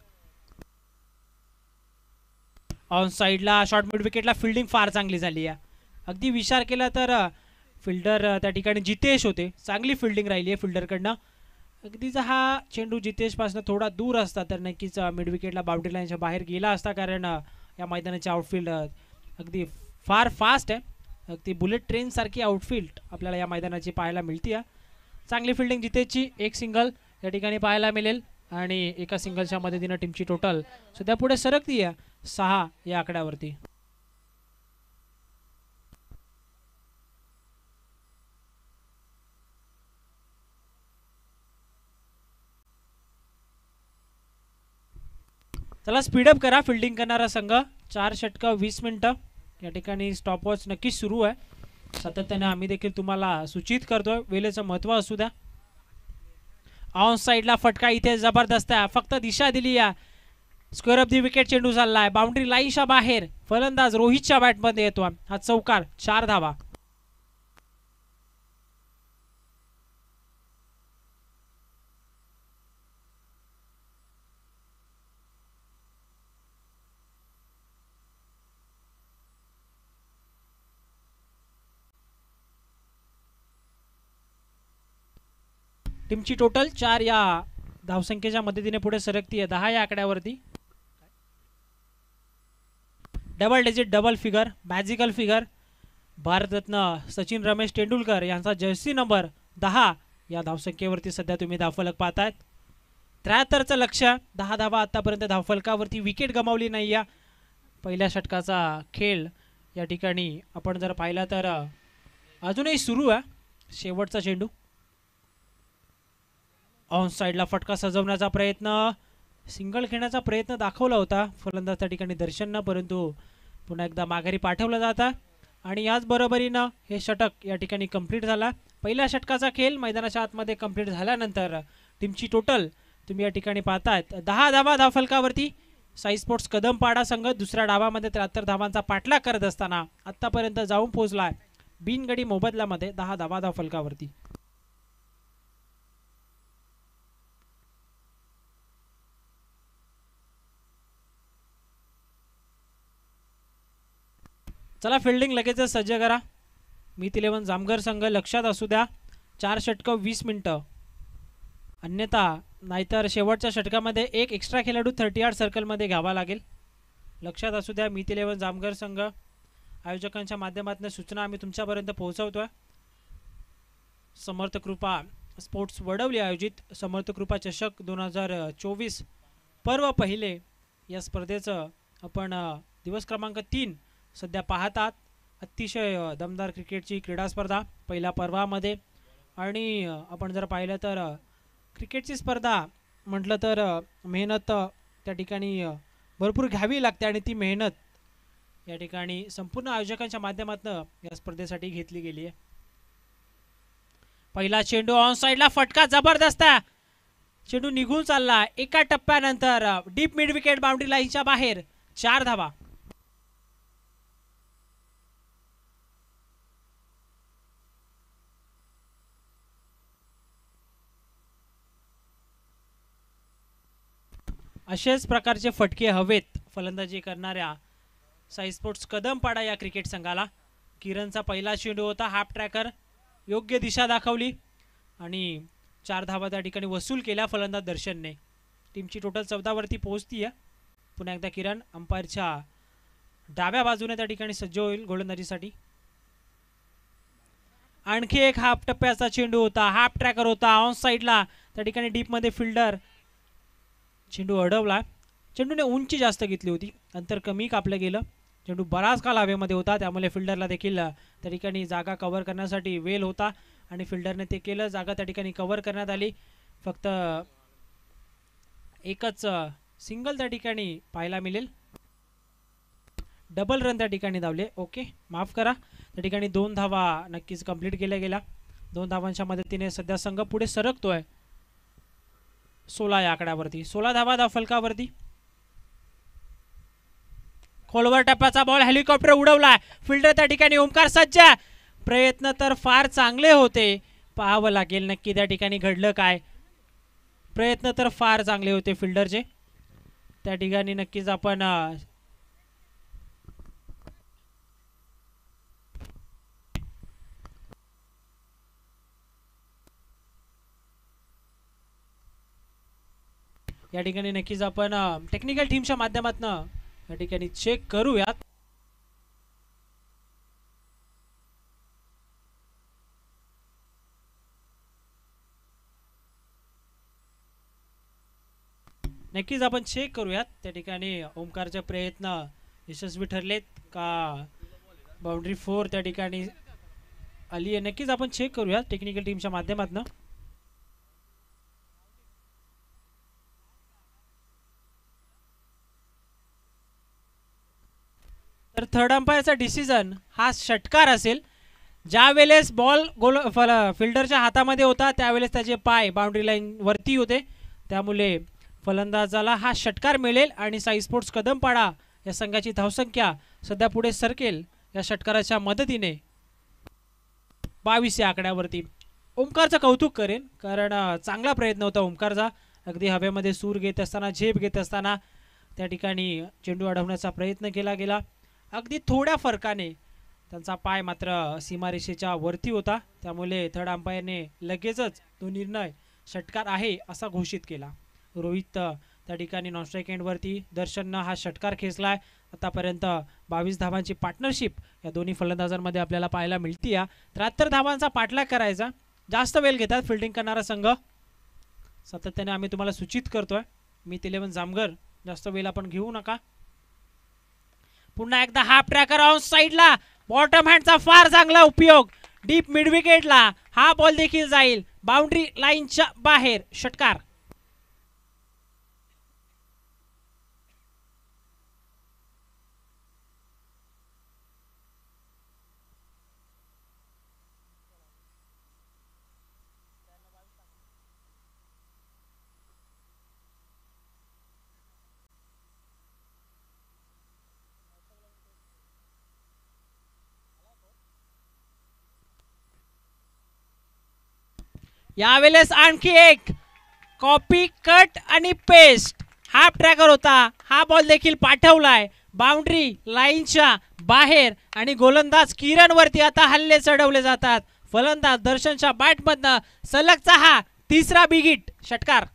On साईडला शॉर्ट मिड विकेटला फिल्डिंग फार चांगली झाली आहे. अगदी विचार केला तर फिल्डर त्या ठिकाणी जितेश होते. चांगली फिल्डिंग राहिली आहे फिल्डरकडनं. अगदीच हा चेंडू जितेशपासून थोडा दूर असता तर नक्कीच मिड विकेटला बाउंड्री लाईनच्या बाहेर गेला असता, कारण या मैदानाची आउटफील्ड अगदी फार फास्ट आहे. अगदी बुलेट ट्रेन सारखी आउटफील्ड आपल्याला या मैदानाची पाहायला मिळते. चांगली फिल्डिंग जितेशची. एक सिंगल या ठिकाणी पाहायला मिळेल आणि एका सिंगलच्या मदतीनं टीमची टोटल सध्या पुढे सरकती आहे 6 या आकड्यावरती. चला स्पीडअप करा फिल्डिंग करणारा संघ. 4 षटकं 20 मिनिटं या ठिकाणी स्टॉपवॉच नक्कीच सुरू आहे. सातत्याने आम्ही देखील तुम्हाला सूचित करतोय वेळेचं महत्त्व असू द्या. ऑन साईडला फटका इथे जबरदस्त आहे. फक्त दिशा दिली या. स्क्वेअर ऑफ दी विकेट चेंडू चाललाय बाउंड्री लाईनच्या बाहेर. फलंदाज रोहितच्या बॅटमध्ये येतो. हा चौकार. 4 धावा. टीमची टोटल 4 या धावसंख्येच्या मदतीने पुढे सरकती आहे 10 या आकड्यावरती. Double digit double figure, magical figure. Bharat Ratna Sachin Ramesh Tendulkar यांचा जर्सी नंबर 10 या धावसंख्येवरती सध्या तुम्ही धावफलक पाहतायत. 73चं लक्ष. 10 धावा आतापर्यंत धावफलकावरती. विकेट गमावली नाही. या पहिल्या षटकाचा खेळ या ठिकाणी आपण जर पाहिला तर अजूनही सुरू आहे. शेवटचा चेंडू. ऑन साईडला फटका सजवण्याचा प्रयत्न. सिंगल खेळण्याचा प्रयत्न दाखवला होता फलंदाज त्या ठिकाणी दर्शननं, परंतु पुन्हा एकदा माघारी पाठवलं जातं आणि याच बरोबरीनं हे षटक या ठिकाणी कंप्लीट झाला. पहिल्या षटकाचा खेळ मैदानाच्या आतमध्ये कंप्लीट झाल्यानंतर टीमची टोटल तुम्ही या ठिकाणी पाहतायत 10 धावा धावफलकावरती. साई स्पोर्ट्स कदमपाडा संघ दुसऱ्या डावामध्ये 73 धावांचा पाठलाग करत असताना आत्तापर्यंत जाऊन पोहोचलाय बिनगडी मोबदल्यामध्ये 10 धावा धावफलकावरती. चला फिल्डिंग लगेच सज्ज करा. मीत 11 जामगर संघ लक्षात असू द्या. 4 षटकं 20 मिनिटं. अन्यथा नाहीतर शेवटच्या षटकामध्ये एक एक्स्ट्रा खेळाडू 38 सर्कलमध्ये घ्यावा लागेल. लक्षात असू द्या. मीत 11 जामगर संघ आयोजकांच्या माध्यमातून सूचना आम्ही तुमच्यापर्यंत पोहोचवतोय. समर्थ कृपा स्पोर्ट्स वडवली आयोजित समर्थ कृपा चषक 2024 पर्व पहिले या स्पर्धेचं आपण दिवस क्रमांक 3 सध्या पाहतात. अतिशय दमदार क्रिकेटची क्रीडा स्पर्धा पहिल्या पर्वामध्ये. आणि आपण जर पाहिलं तर क्रिकेटची स्पर्धा म्हटलं तर मेहनत त्या ठिकाणी भरपूर घ्यावी लागते आणि ती मेहनत या ठिकाणी संपूर्ण आयोजकांच्या माध्यमातून या स्पर्धेसाठी घेतली गेली आहे. पहिला चेंडू ऑन साईडला फटका जबरदस्त. चेंडू निघून चालला. एका टप्प्यानंतर डीप मिड विकेट बाउंड्री लाईनच्या बाहेर. 4 धावा. असेच प्रकारचे फटके हवेत फलंदाजी करणाऱ्या साई स्पोर्ट्स कदमपाडा या क्रिकेट संघाला. किरणचा पहिला चेंडू होता. Half tracker. योग्य दिशा दाखवली आणि 4 धावा त्या ठिकाणी वसूल केल्या फलंदाज दर्शनने. टीमची टोटल 14 वरती पोहोचती आहे. पुन्हा एकदा किरण अंपायरच्या डाव्या बाजूने त्या ठिकाणी सज्ज होईल गोलंदाजीसाठी. आणखी एक हाफ टप्प्याचा चेंडू होता, हाफ ट्रॅकर होता ऑन साईडला, त्या ठिकाणी डीपमध्ये फिल्डर चेंडू अडवला. चेंडूने उंची जास्त घेतली होती, अंतर कमी कापलं गेलं. चेंडू बराच काल हवेमध्ये होता, त्यामुळे फिल्डरला देखील त्या ठिकाणी जागा कव्हर करण्यासाठी वेल होता आणि फिल्डरने ते केलं. जागा त्या ठिकाणी कव्हर करण्यात आली. फक्त एकच सिंगल त्या ठिकाणी पाहायला मिळेल. डबल रन त्या ठिकाणी धावले. ओके, माफ करा, त्या ठिकाणी 2 धावा नक्कीच कंप्लीट केल्या गेल्या. 2 धावांच्या मदतीने सध्या संघ पुढे सरकतोय 16 या आकड्यावरती. 16 धावा धाव फलकावरती. खोलवर टप्प्याचा बॉल हेलिकॉप्टर उडवलाय. फिल्डर त्या ठिकाणी ओमकार सज्ज. प्रयत्न तर फार चांगले होते, पाहावं लागेल नक्की त्या ठिकाणी घडलं काय. प्रयत्न तर फार चांगले होते फिल्डरचे, त्या ठिकाणी नक्कीच आपण या ठिकाणी नक्कीच आपण टेक्निकल टीमच्या माध्यमातून या ठिकाणी चेक करूयात. नक्कीच आपण चेक करूयात त्या ठिकाणी ओमकारचे प्रयत्न यशस्वी ठरलेत का बाउंड्री 4 त्या ठिकाणी आली आहे. नक्कीच आपण चेक करूयात टेक्निकल टीमच्या माध्यमातून. तर थर्ड अंपायरचा डिसिजन हा षटकार असेल. ज्या वेळेस बॉल फिल्डरच्या हातामध्ये होता त्यावेळेस त्याचे पाय बाउंड्री लाईन वरती होते, त्यामुळे फलंदाजाला हा षटकार मिळेल आणि साई स्पोर्ट्स कदमपाडा या संघाची धावसंख्या सध्या पुढे सरकेल या षटकाराच्या मदतीने 22 या आकड्यावरती. ओमकारचं कौतुक करेन, कारण चांगला प्रयत्न होता ओमकारचा. अगदी हवेमध्ये सूर घेत असताना, झेप घेत असताना त्या ठिकाणी चेंडू अडवण्याचा प्रयत्न केला गेला. अगदी थोड्या फरकाने त्यांचा पाय मात्र सीमारेषेच्या वरती होता, त्यामुळे थर्ड अंपायरने लगेचच तो निर्णय षटकार आहे असा घोषित केला. रोहित त्या ठिकाणी नॉनस्ट्राईक एंडवरती, दर्शननं हा षटकार खेचलाय. आतापर्यंत 22 धावांची पार्टनरशिप या दोन्ही फलंदाजांमध्ये आपल्याला पाहायला मिळते. 73 धावांचा पाठलाग करायचा, जास्त वेळ घेतात फिल्डिंग करणारा संघ, सातत्याने आम्ही तुम्हाला सूचित करतोय. मिथ 11 जामगर, जास्त वेळ आपण घेऊ नका. पुन्हा एकदा हाफ ट्रॅकर ऑन साईडला, बॉटम हँडचा फार चांगला उपयोग. डीप मिड विकेटला हा बॉल देखील जाईल बाउंड्री लाईनच्या बाहेर. षटकार. यावेळेस आणखी एक कॉपी कट आणि पेस्ट हाफ ट्रॅकर होता, हा बॉल देखील पाठवलाय बाउंड्री लाईनच्या बाहेर आणि गोलंदाज किरण वरती आता हल्ले चढवले जातात. फलंदाज दर्शनच्या बॅटमधनं सलगचा हा तिसरा बिग हिट. षटकार.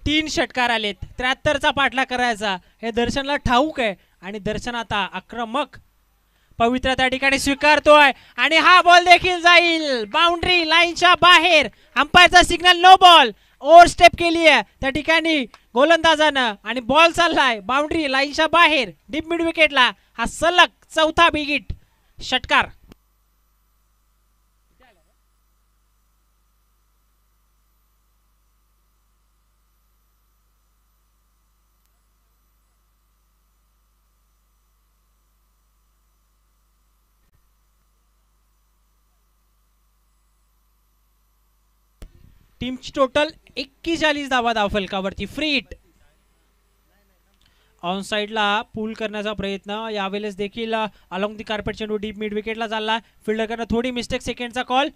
तीन षटकार आलेत, 73चा पाठलाग करायचा हे दर्शनला ठाऊक आहे आणि दर्शन आता आक्रमक पवित्र त्या ठिकाणी स्वीकारतोय आणि हा बॉल देखील जाईल बाउंड्री लाईनच्या बाहेर. अंपायरचा signal no ball. Over step केली आहे त्या ठिकाणी गोलंदाजानं आणि बॉल चाललाय बाउंड्री लाईनच्या बाहेर डीप मिड विकेटला. हा सलग चौथा बिग हिट. षटकार. टीमची टोटल 41 धावा धावफलकावरती. Free hit. ऑन साइडला पूल करण्याचा प्रयत्न, यावेळेस देखील अलॉंग दी कार्पेट चेंडू डीप मिड विकेटला चालला. फिल्डर करणार थोडी मिस्टेक, सेकंडचा कॉल.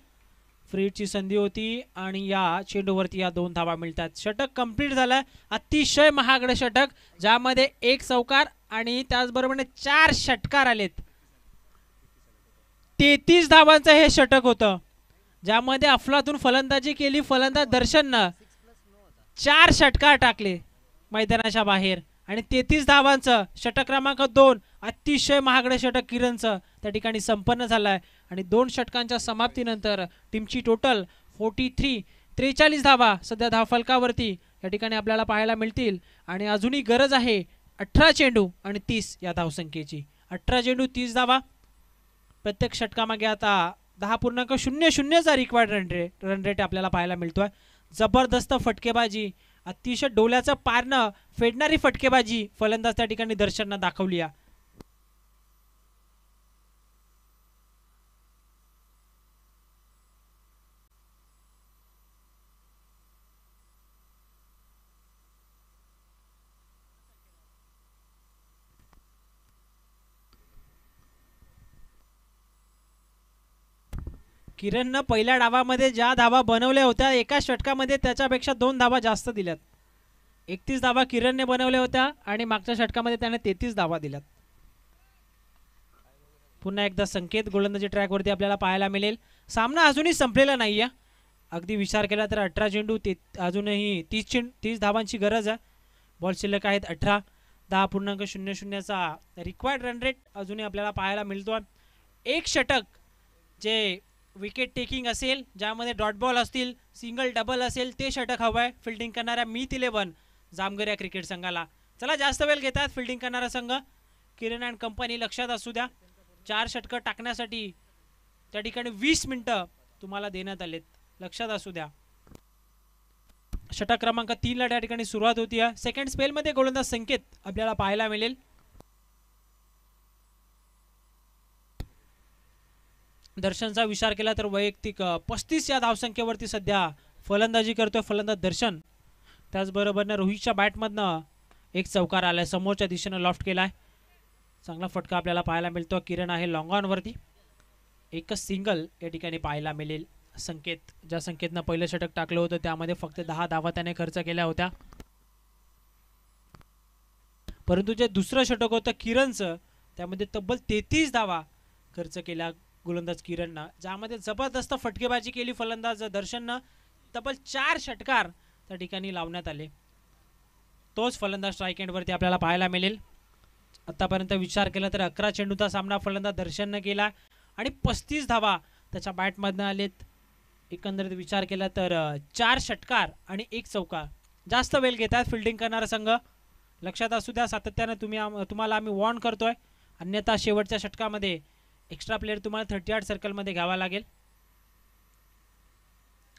फ्रीची संधी होती आणि या चेंडूवरती या 2 धावा मिळतात. षटक कंप्लीट झालं. अतिशय महागडं षटक, ज्यामध्ये 1 चौकार आणि त्याचबरोबर 4 षटकार आलेत. 33 धावांचं हे षटक होतं, ज्यामध्ये अफलातून फलंदाजी केली. फलंदाज दर्शननं 4 षटकार टाकले मैदानाच्या बाहेर आणि 33 धावांचं षटक क्रमांक 2 अतिशय महागडं षटक किरणचं त्या ठिकाणी संपन्न झालं आहे. आणि 2 षटकांच्या समाप्तीनंतर टीमची टोटल 43 धावा सध्या धावफलकावरती या ठिकाणी आपल्याला पाहायला मिळतील. आणि अजूनही गरज आहे 18 चेंडू आणि 30 या धावसंख्येची. 18 चेंडू 30 धावा. प्रत्येक षटकामागे आता 10.00चा रिक्वायर्ड रन रेट आपल्याला पाहायला मिळतोय. जबरदस्त फटकेबाजी, अतिशय डोल्याचं पारणं फेडणारी फटकेबाजी फलंदाज त्या ठिकाणी दर्शननं दाखवली आहे. किरणनं पहिल्या डावामध्ये ज्या धावा बनवल्या होत्या एका षटकामध्ये त्याच्यापेक्षा 2 धावा जास्त दिल्यात. 31 धावा किरणने बनवल्या होत्या आणि मागच्या षटकामध्ये त्याने 33 धावा दिल्यात. पुन्हा एकदा संकेत गोलंदाजी ट्रॅकवरती आपल्याला पाहायला मिळेल. सामना अजूनही संपलेला नाहीये. अगदी विचार केला तर 18 चेंडू अजूनही 30 धावांची गरज आहे. बॉल शिल्लक आहेत 18. 10.00चा रिक्वायर्ड रन रेट अजूनही आपल्याला पाहायला मिळतो. एक षटक जे विकेट टेकिंग असेल, ज्यामध्ये डॉट बॉल असतील, सिंगल डबल असेल, ते षटक हवं आहे फिल्डिंग करणाऱ्या मीत 11 जामगर या क्रिकेट संघाला. चला, जास्त वेळ घेतात फिल्डिंग करणारा संघ किरण अँड कंपनी. लक्षात असू द्या 4 षटकं टाकण्यासाठी त्या ठिकाणी 20 मिनिटं तुम्हाला देण्यात आलेत. लक्षात असू द्या. षटक क्रमांक 3 ला त्या ठिकाणी सुरुवात होती. सेकंड स्पेलमध्ये गोलंदाज संकेत आपल्याला पाहायला मिळेल. दर्शनचा विचार केला तर वैयक्तिक 35 या धावसंख्येवरती सध्या फलंदाजी करतोय फलंदाज दर्शन. त्याचबरोबर रोहितच्या बॅटमधनं 1 चौकार आलाय, समोरच्या दिशेनं लॉफ्ट केलाय. चांगला फटका आपल्याला पाहायला मिळतो. किरण आहे लॉंग ऑन वरती. एकच सिंगल या ठिकाणी पाहायला मिळेल. संकेत, ज्या संकेतनं पहिलं षटक टाकलं होतं त्यामध्ये फक्त 10 धावा त्याने खर्च केल्या होत्या. परंतु जे दुसरं षटक होतं किरणचं, त्यामध्ये तब्बल 33 धावा खर्च केल्या गोलंदाज किरणनं, ज्यामध्ये जबरदस्त फटकेबाजी केली फलंदाज दर्शननं. तब्बल 4 षटकार त्या ठिकाणी लावण्यात आले. तोच फलंदाज स्ट्राईक एंडवरती आपल्याला पाहायला मिळेल. आतापर्यंत विचार केला तर 11 चेंडूचा सामना फलंदाज दर्शननं केला आणि 35 धावा त्याच्या बॅटमधनं आलेत. एकंदरीत विचार केला तर 4 षटकार आणि 1 चौकार. जास्त वेळ घेतात फिल्डिंग करणारा संघ. लक्षात असू द्या, सातत्याने तुम्हाला आम्ही वॉर्न करतोय, अन्यथा शेवटच्या षटकामध्ये एक्स्ट्रा प्लेयर तुम्हाला 38 सर्कलमध्ये घ्यावा लागेल.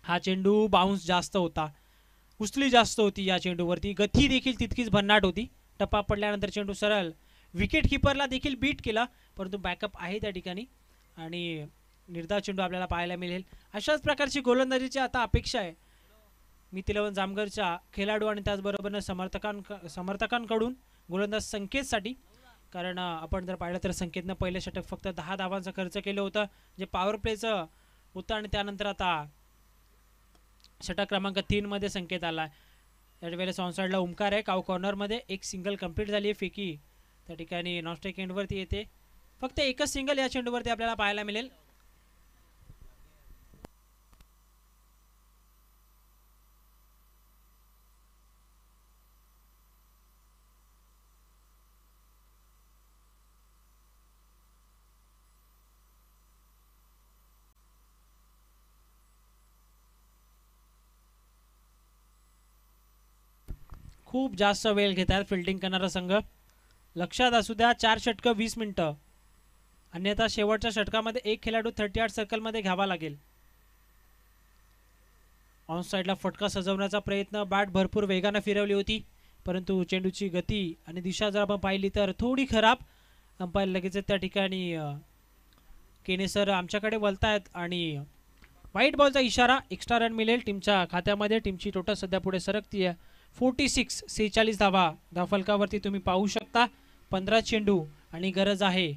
हा चेंडू बाउन्स जास्त होता, उचली जास्त होती या चेंडूवरती. गती देखील तितकीच भन्नाट होती. टप्पा पडल्यानंतर चेंडू सरळ विकेट किपरला देखील बीट केला, परंतु बॅकअप आहे त्या ठिकाणी आणि निर्धाव चेंडू आपल्याला पाहायला मिळेल. अशाच प्रकारची गोलंदाजीची आता अपेक्षा आहे मीत 11 जामगरच्या खेळाडू आणि त्याचबरोबर समर्थकांकडून गोलंदाज संकेतसाठी. कारण आपण जर पाहिलं तर संकेतनं पहिलं षटक फक्त 10 धावांचा खर्च केलं होतं, जे पॉवर प्लेचं होतं. आणि त्यानंतर आता षटक क्रमांक 3 मध्ये संकेत आला. यावेळेस ऑनसाइडला ओमकार आहे. काव कॉर्नरमध्ये 1 सिंगल कंप्लीट झाली आहे. फेकी त्या ठिकाणी नॉनस्ट्राईक एंडवरती येते. फक्त एकच सिंगल या चेंडूवरती आपल्याला पाहायला मिळेल. खूप जास्त वेळ घेतात फिल्डिंग करणारा संघ. लक्षात असू द्या 4 षटकं 20 मिनिटं, अन्यथा शेवटच्या षटकामध्ये 1 खेळाडू 38 सर्कलमध्ये घ्यावा लागेल. ऑन साइडला फटका सजवण्याचा प्रयत्न, बॅट भरपूर वेगाने फिरवली होती, परंतु चेंडूची गती आणि दिशा जर आपण पाहिली तर थोडी खराब. अंपायर लगेच त्या ठिकाणी केने सर आमच्याकडे वळतायत आणि व्हाईट बॉलचा इशारा. एक्स्ट्रा रन मिळेल टीमच्या खात्यामध्ये. टीमची टोटल सध्या पुढे सरकती आहे 46 धावा धावफलकावरती तुम्ही पाहू शकता. 15 चेंडू आणि गरज आहे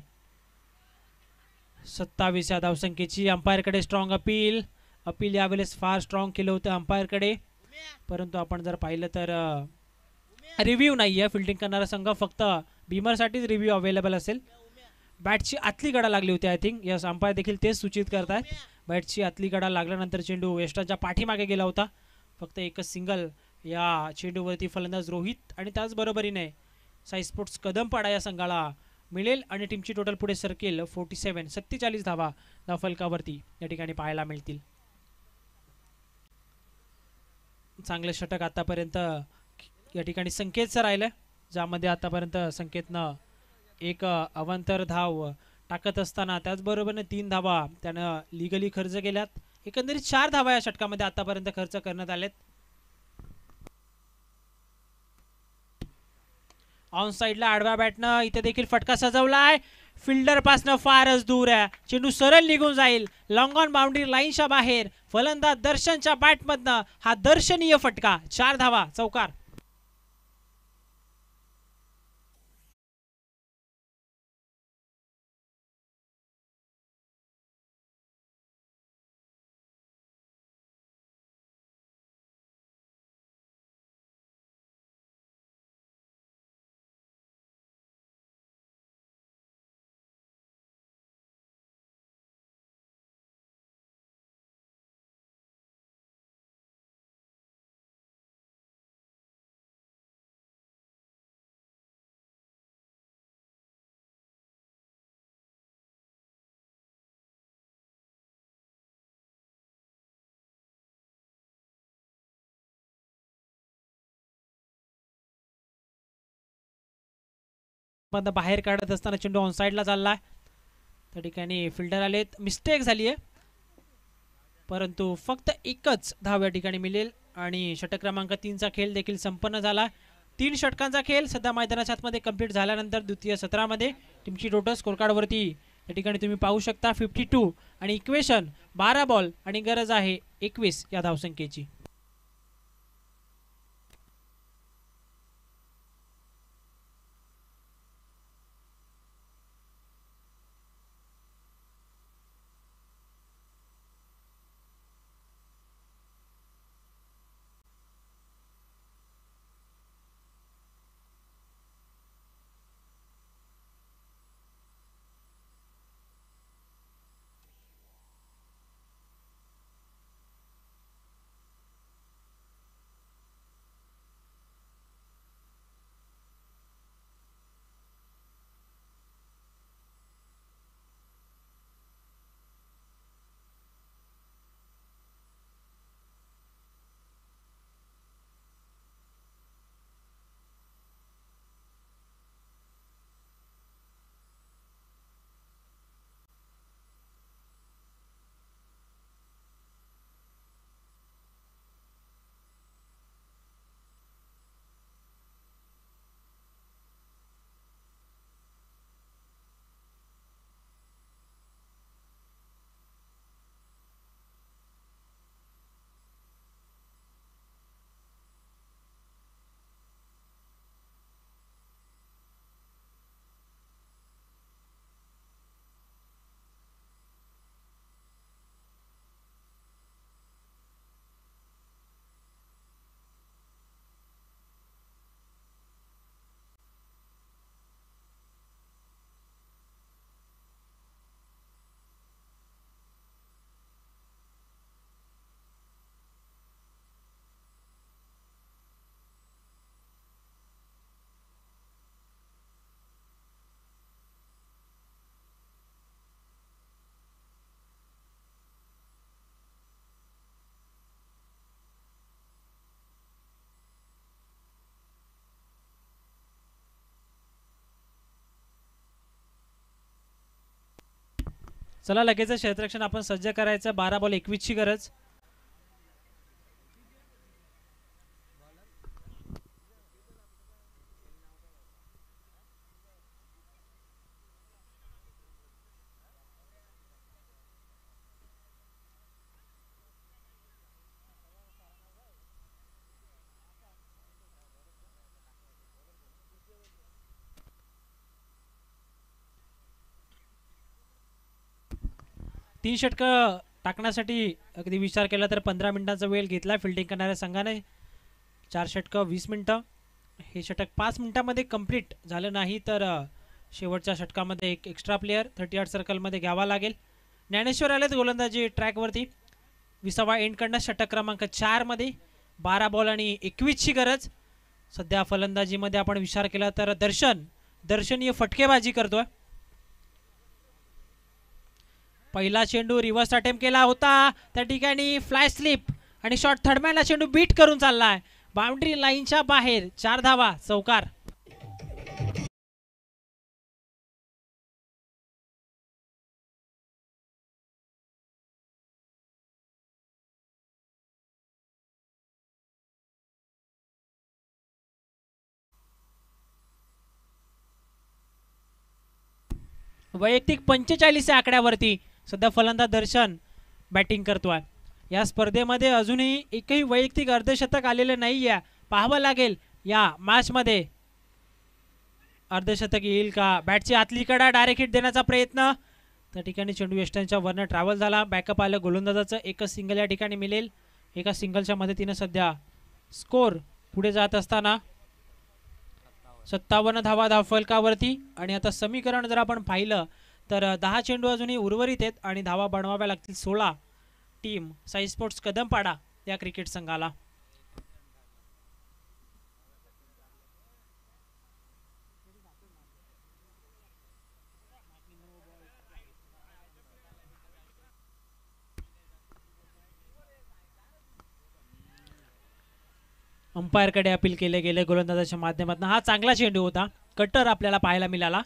27 या धावसंख्येची. अंपायरकडे स्ट्रॉंग अपील अपील यावेळेस फार स्ट्रॉंग केलं होतं अंपायरकडे, परंतु आपण जर पाहिलं तर रिव्ह्यू नाही आहे. फिल्डिंग करणारा संघ फक्त भीमरसाठीच रिव्ह्यू अवेलेबल असेल. बॅटची आतली गडा लागली होती आय थिंक. यस, अंपायर देखील तेच सूचित करतात. बॅटची आतली गडा लागल्यानंतर चेंडू यष्टाच्या पाठीमागे गेला होता. फक्त एकच सिंगल या चेंडूवरती फलंदाज रोहित आणि त्याचबरोबरीने साई स्पोर्ट्स कदमपाडा या संघाला मिळेल आणि टीमची टोटल पुढे सरकेल 47 धावा धावफलकावरती या ठिकाणी पाहायला मिळतील. चांगले षटक आतापर्यंत या ठिकाणी संकेतचं राहिलं, ज्यामध्ये आतापर्यंत संकेतनं एक अवांतर धाव टाकत असताना त्याचबरोबरने 3 धावा त्यानं लिगली खर्च केल्यात. एकंदरीत 4 धावा या षटकामध्ये आतापर्यंत खर्च करण्यात आलेत. ऑन साईडला आडव्या बॅटनं इथे देखील फटका सजवलाय. फिल्डर पासनं फारच दूर आहे. चेंडू सरळ निघून जाईल लॉंग ऑन बाउंड्री लाईनच्या बाहेर. फलंदाज दर्शनच्या बॅटमधनं हा दर्शनीय फटका. 4 धावा चौकार. बाहेर काढत असताना चेंडू ऑन साईडला चाललाय. त्या ठिकाणी फिल्डर आलेत. मिस्टेक झाली आहे, परंतु फक्त एकच धाव या ठिकाणी मिळेल आणि षटक क्रमांक 3चा खेळ देखील संपन्न झाला. 3 षटकांचा खेळ सध्या मैदानाच्या आतमध्ये कंप्लीट झाल्यानंतर द्वितीय सत्रामध्ये टीमची टोटल स्कोर कार्डवरती या ठिकाणी तुम्ही पाहू शकता 52 आणि इक्वेशन 12 बॉल आणि गरज आहे 21 या धावसंख्येची. चला लगेच क्षेत्ररक्षण आपण सज्ज करायचं. 12 बॉल 21 ची गरज. तीन षटक टाकण्यासाठी अगदी विचार केला तर 15 मिनिटांचा वेळ घेतला फिल्डिंग करणाऱ्या संघाने. 4 षटकं 20 मिनिटं. हे षटक 5 मिनिटांमध्ये कंप्लीट झालं नाही तर शेवटच्या षटकामध्ये एक एक्स्ट्रा प्लेयर 38 सर्कलमध्ये घ्यावा लागेल. ज्ञानेश्वर आलेत गोलंदाजी ट्रॅकवरती. 20वा एंड कडनं षटक क्रमांक 4 मध्ये 12 बॉल आणि 21ची गरज. सध्या फलंदाजीमध्ये आपण विचार केला तर दर्शनीय फटकेबाजी करतोय. पहिला चेंडू रिव्हर्स अटेम्प्ट केला होता त्या ठिकाणी फ्लाय स्लिप आणि शॉट थर्डमॅनला चेंडू बीट करून चाललाय बाउंड्री लाईनच्या बाहेर. 4 धावा चौकार. वैयक्तिक 45 या आकड्यावरती सध्या फलंदाज दर्शन बॅटिंग करतोय. या स्पर्धेमध्ये अजूनही एकही वैयक्तिक अर्धशतक आलेलं नाही आहे. पाहावं लागेल या मॅचमध्ये अर्धशतक येईल का. बॅटची आतली कडा डायरेक्ट हिट देण्याचा प्रयत्न. त्या ठिकाणी चेंडू वेस्टर्नच्या वरनं ट्रॅव्हल झाला. बॅकअप आलं गोलंदाजाचं. एकच सिंगल या ठिकाणी मिळेल. एका सिंगलच्या मदतीने सध्या स्कोर पुढे जात असताना 57 धावा धावफलकावरती. आणि आता समीकरण जर आपण पाहिलं तर 10 चेंडू अजूनही उर्वरित आहेत आणि धावा बनवाव्या लागतील 16. टीम साई स्पोर्ट्स कदमपाडा या क्रिकेट संघाला. अंपायरकडे अपील केले गेले गोलंदाजाच्या माध्यमातून. हा चांगला चेंडू होता. कटर आपल्याला पाहायला मिळाला.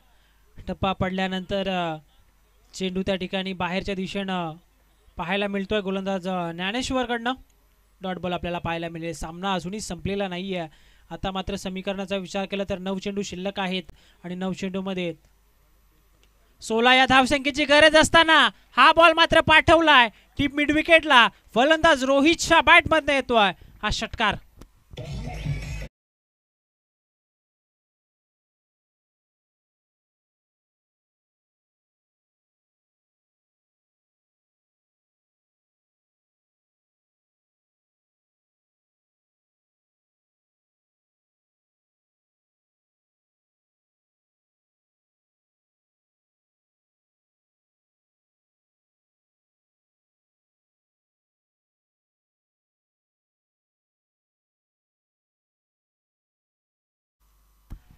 टप्पा पडल्यानंतर चेंडू त्या ठिकाणी बाहेरच्या दिशेनं पाहायला मिळतोय गोलंदाज ज्ञानेश्वरकडनं. डॉट बॉल आपल्याला पाहायला मिळेल. सामना अजूनही संपलेला नाही आहे. आता मात्र समीकरणाचा विचार केला तर 9 चेंडू शिल्लक आहेत आणि 9 चेंडूमध्ये 16 या धावसंख्येची गरज असताना हा बॉल मात्र पाठवलाय टीप मिड विकेटला. फलंदाज रोहितच्या बॅटमधनं येतोय हा षटकार.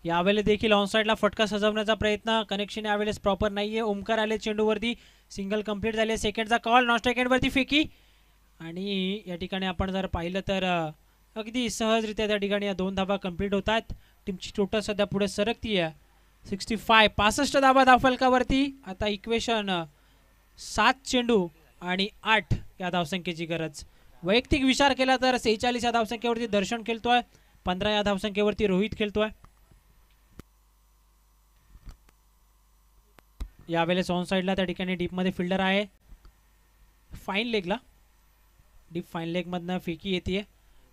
यावेळेस देखील ऑनसाइडला फटका सजवण्याचा प्रयत्न. कनेक्शन यावेळेस प्रॉपर नाहीये. ओमकार आले चेंडूवरती. सिंगल कंप्लीट झाले. सेकंडचा कॉल. नॉन स्ट्राइक एंडवरती फेकी. आणि या ठिकाणी आपण जर पाहिलं तर अगदी सहजरित्या त्या ठिकाणी या 2 धावा कंप्लीट होत आहेत. टीमची टोटल सध्या पुढे सरकती आहे 65 धावा धावफलकावरती. आता इक्वेशन 7 चेंडू आणि 8 या धावसंख्येची गरज. वैयक्तिक विचार केला तर 46 या धावसंख्येवरती दर्शन खेळतोय. 15 या धावसंख्येवरती रोहित खेळतोय. यावेळेस ऑन साइडला त्या ठिकाणी डीपमध्ये फिल्डर आहे. फाईन लेगला डीप फाईन लेगमधनं फेकी येते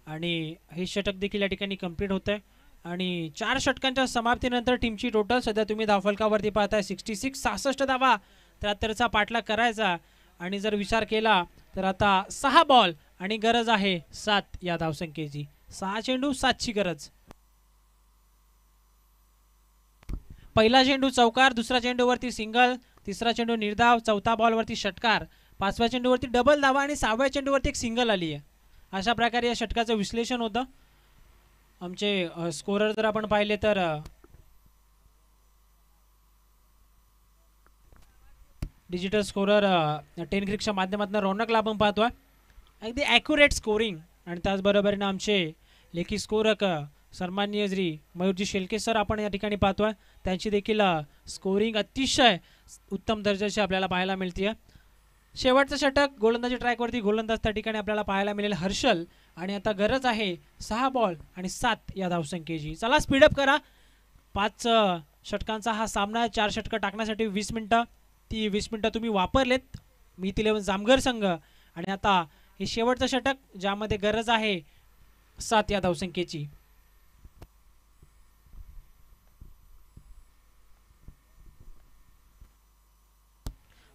आणि हे षटक देखील या ठिकाणी कंप्लीट होत आहे. आणि 4 षटकांच्या समाप्तीनंतर टीमची टोटल सध्या तुम्ही धावफलकावरती पाहताय 66 धावा 73चा पाठलाग करायचा. आणि जर विचार केला तर आता 6 बॉल आणि गरज आहे 7 या धावसंख्येची. 6 चेंडू 7ची गरज. पहिला चेंडू चौकार. दुसरा चेंडूवरती सिंगल. तिसरा चेंडू निर्धाव. चौथा बॉलवरती षटकार. 5व्या चेंडूवरती डबल धावा आणि 6व्या चेंडूवरती एक सिंगल आली आहे. अशा प्रकारे या षटकाचं विश्लेषण होतं. आमचे स्कोरर जर आपण पाहिले तर डिजिटल स्कोरर 10 क्रिकच्या माध्यमातून रौनकला आपण पाहतोय. अगदी ॲक्युरेट स्कोरिंग. आणि त्याचबरोबरीनं आमचे लेखी स्कोरक सन्माननीय श्री मयूरजी शेलके सर आपण या ठिकाणी पाहतोय. त्यांची देखील स्कोरिंग अतिशय उत्तम दर्जाची आपल्याला पाहायला मिळते. शेवटचं षटक गोलंदाजी ट्रॅकवरती गोलंदाज त्या ठिकाणी आपल्याला पाहायला मिळेल हर्षल. आणि आता गरज आहे 6 बॉल आणि 7 या धावसंख्येची. चला स्पीडअप करा. 5 षटकांचा हा सामना. 4 षटकं टाकण्यासाठी 20 मिनिटं. ती 20 मिनिटं तुम्ही वापरलेत. मीत 11 जामघर संघ. आणि आता हे शेवटचं षटक ज्यामध्ये गरज आहे 7 या धावसंख्येची.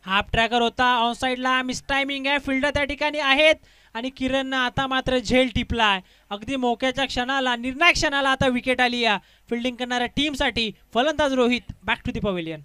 हाफ ट्रॅकर होता ऑन साईडला, मिस टायमिंग आहे, फिल्डर त्या ठिकाणी आहेत आणि किरणनं आता मात्र झेल टिपलाय. अगदी मोक्याच्या क्षणाला, निर्णायक क्षणाला आता विकेट आली या फिल्डिंग करणाऱ्या टीमसाठी. फलंदाज Rohit back to the pavilion.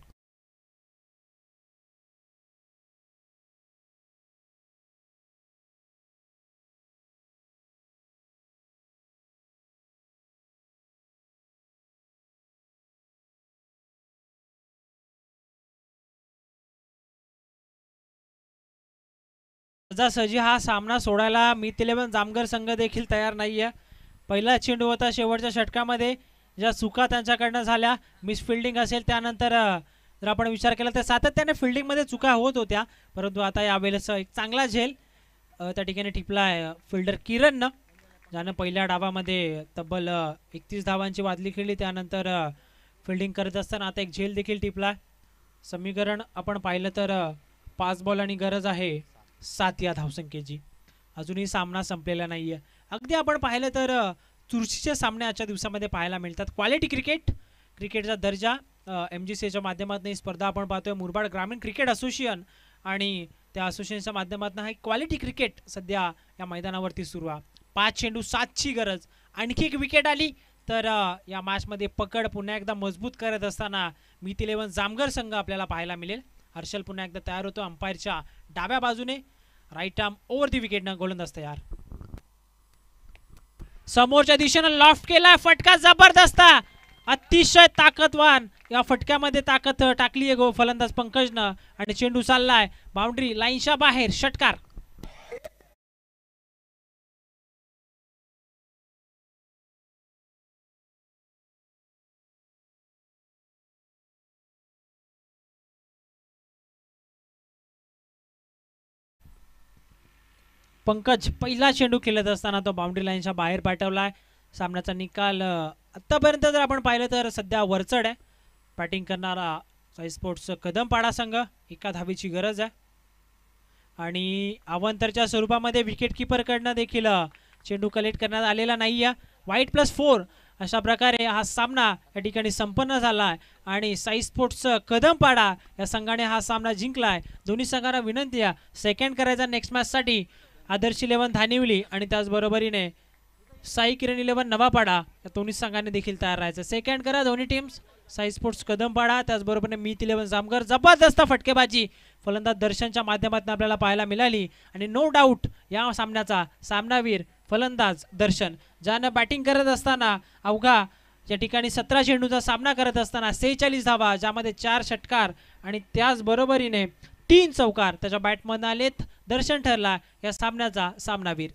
सहजासहजी हा सामना सोडायला मीत 11 जामगर संघ देखील तयार नाहीये. पहिला चेंडू होता शेवटच्या षटकामध्ये, ज्या चुका त्यांच्याकडनं झाल्या, मिस फिल्डिंग असेल, त्यानंतर जर आपण विचार केला तर सातत्याने फिल्डिंगमध्ये चुका होत होत्या. परंतु आता यावेळेस एक चांगला झेल त्या ठिकाणी टिपला आहे फिल्डर किरणनं, ज्यानं पहिल्या डावामध्ये तब्बल 31 धावांची वादली खेळली. त्यानंतर फिल्डिंग करत असताना आता एक झेल देखील टिपला. समीकरण आपण पाहिलं तर 5 बॉल आणि गरज आहे 7 या धावसंख्येची. अजूनही सामना संपलेला नाही आहे. अगदी आपण पाहिलं तर चुरशीचे सामने आजच्या दिवसामध्ये पाहायला मिळतात. क्वालिटी क्रिकेटचा दर्जा MGCच्या माध्यमातून ही स्पर्धा आपण पाहतोय. मुरबाड ग्रामीण क्रिकेट असोसिएशन आणि त्या असोसिएशनच्या माध्यमातून हा क्वालिटी क्रिकेट सध्या या मैदानावरती सुरू आहे. 5 चेंडू 7ची गरज. आणखी एक विकेट आली तर या मॅचमध्ये पकड पुन्हा एकदा मजबूत करत असताना मीत 11 जामगर संघ आपल्याला पाहायला मिळेल. हर्षल पुन्हा एकदा तयार होतो अंपायरच्या डाव्या बाजूने. राईट आर्म ओव्हर दी विकेटनं गोलंदाज तयार. समोरच्या दिशेनं लॉफ्ट केलाय, फटका जबरदस्त, अतिशय ताकदवान. या फटक्यामध्ये ताकद टाकली आहे फलंदाज पंकजनं आणि चेंडू चाललाय बाउंड्री लाईनच्या बाहेर. षटकार. पंकज पहिला चेंडू खेळत असताना तो बाउंड्री लाईनच्या बाहेर पाठवलाय. सामन्याचा निकाल आतापर्यंत जर आपण पाहिलं तर सध्या वरचढ आहे. बॅटिंग करणारा साई स्पोर्ट्स कदमपाडा संघ, 1 धावेची गरज आहे आणि अवंतरच्या स्वरूपामध्ये विकेट किपरकडनं देखील चेंडू कलेक्ट करण्यात आलेला नाही आहे. वाईट +4 अशा प्रकारे हा सामना या ठिकाणी संपन्न झाला आहे आणि साई स्पोर्ट्स कदमपाडा या संघाने हा सामना जिंकलाय. दोन्ही संघांना विनंती आहे सेकंड करायचा नेक्स्ट मॅचसाठी. आदर्श 11 धानिवली आणि त्याचबरोबरीने साई किरण 11 नवापाडा या दोन्ही संघांनी देखील तयार राहायचं. सेकंड करा दोन्ही टीम्स. साई स्पोर्ट्स कदमपाडा त्याचबरोबरीने मीत 11 जामगर. जबरदस्त फटकेबाजी फलंदाज दर्शनच्या माध्यमातून आपल्याला पाहायला मिळाली आणि नो डाऊट या सामन्याचा सामनावीर फलंदाज दर्शन, ज्यानं बॅटिंग करत असताना अवघा या ठिकाणी 17 चेंडूचा सामना करत असताना 46 धावा, ज्यामध्ये 4 षटकार आणि त्याचबरोबरीने 3 चौकार त्याच्या बॅटमधून आलेत. दर्शन ठरला या सामन्याचा सामनावीर.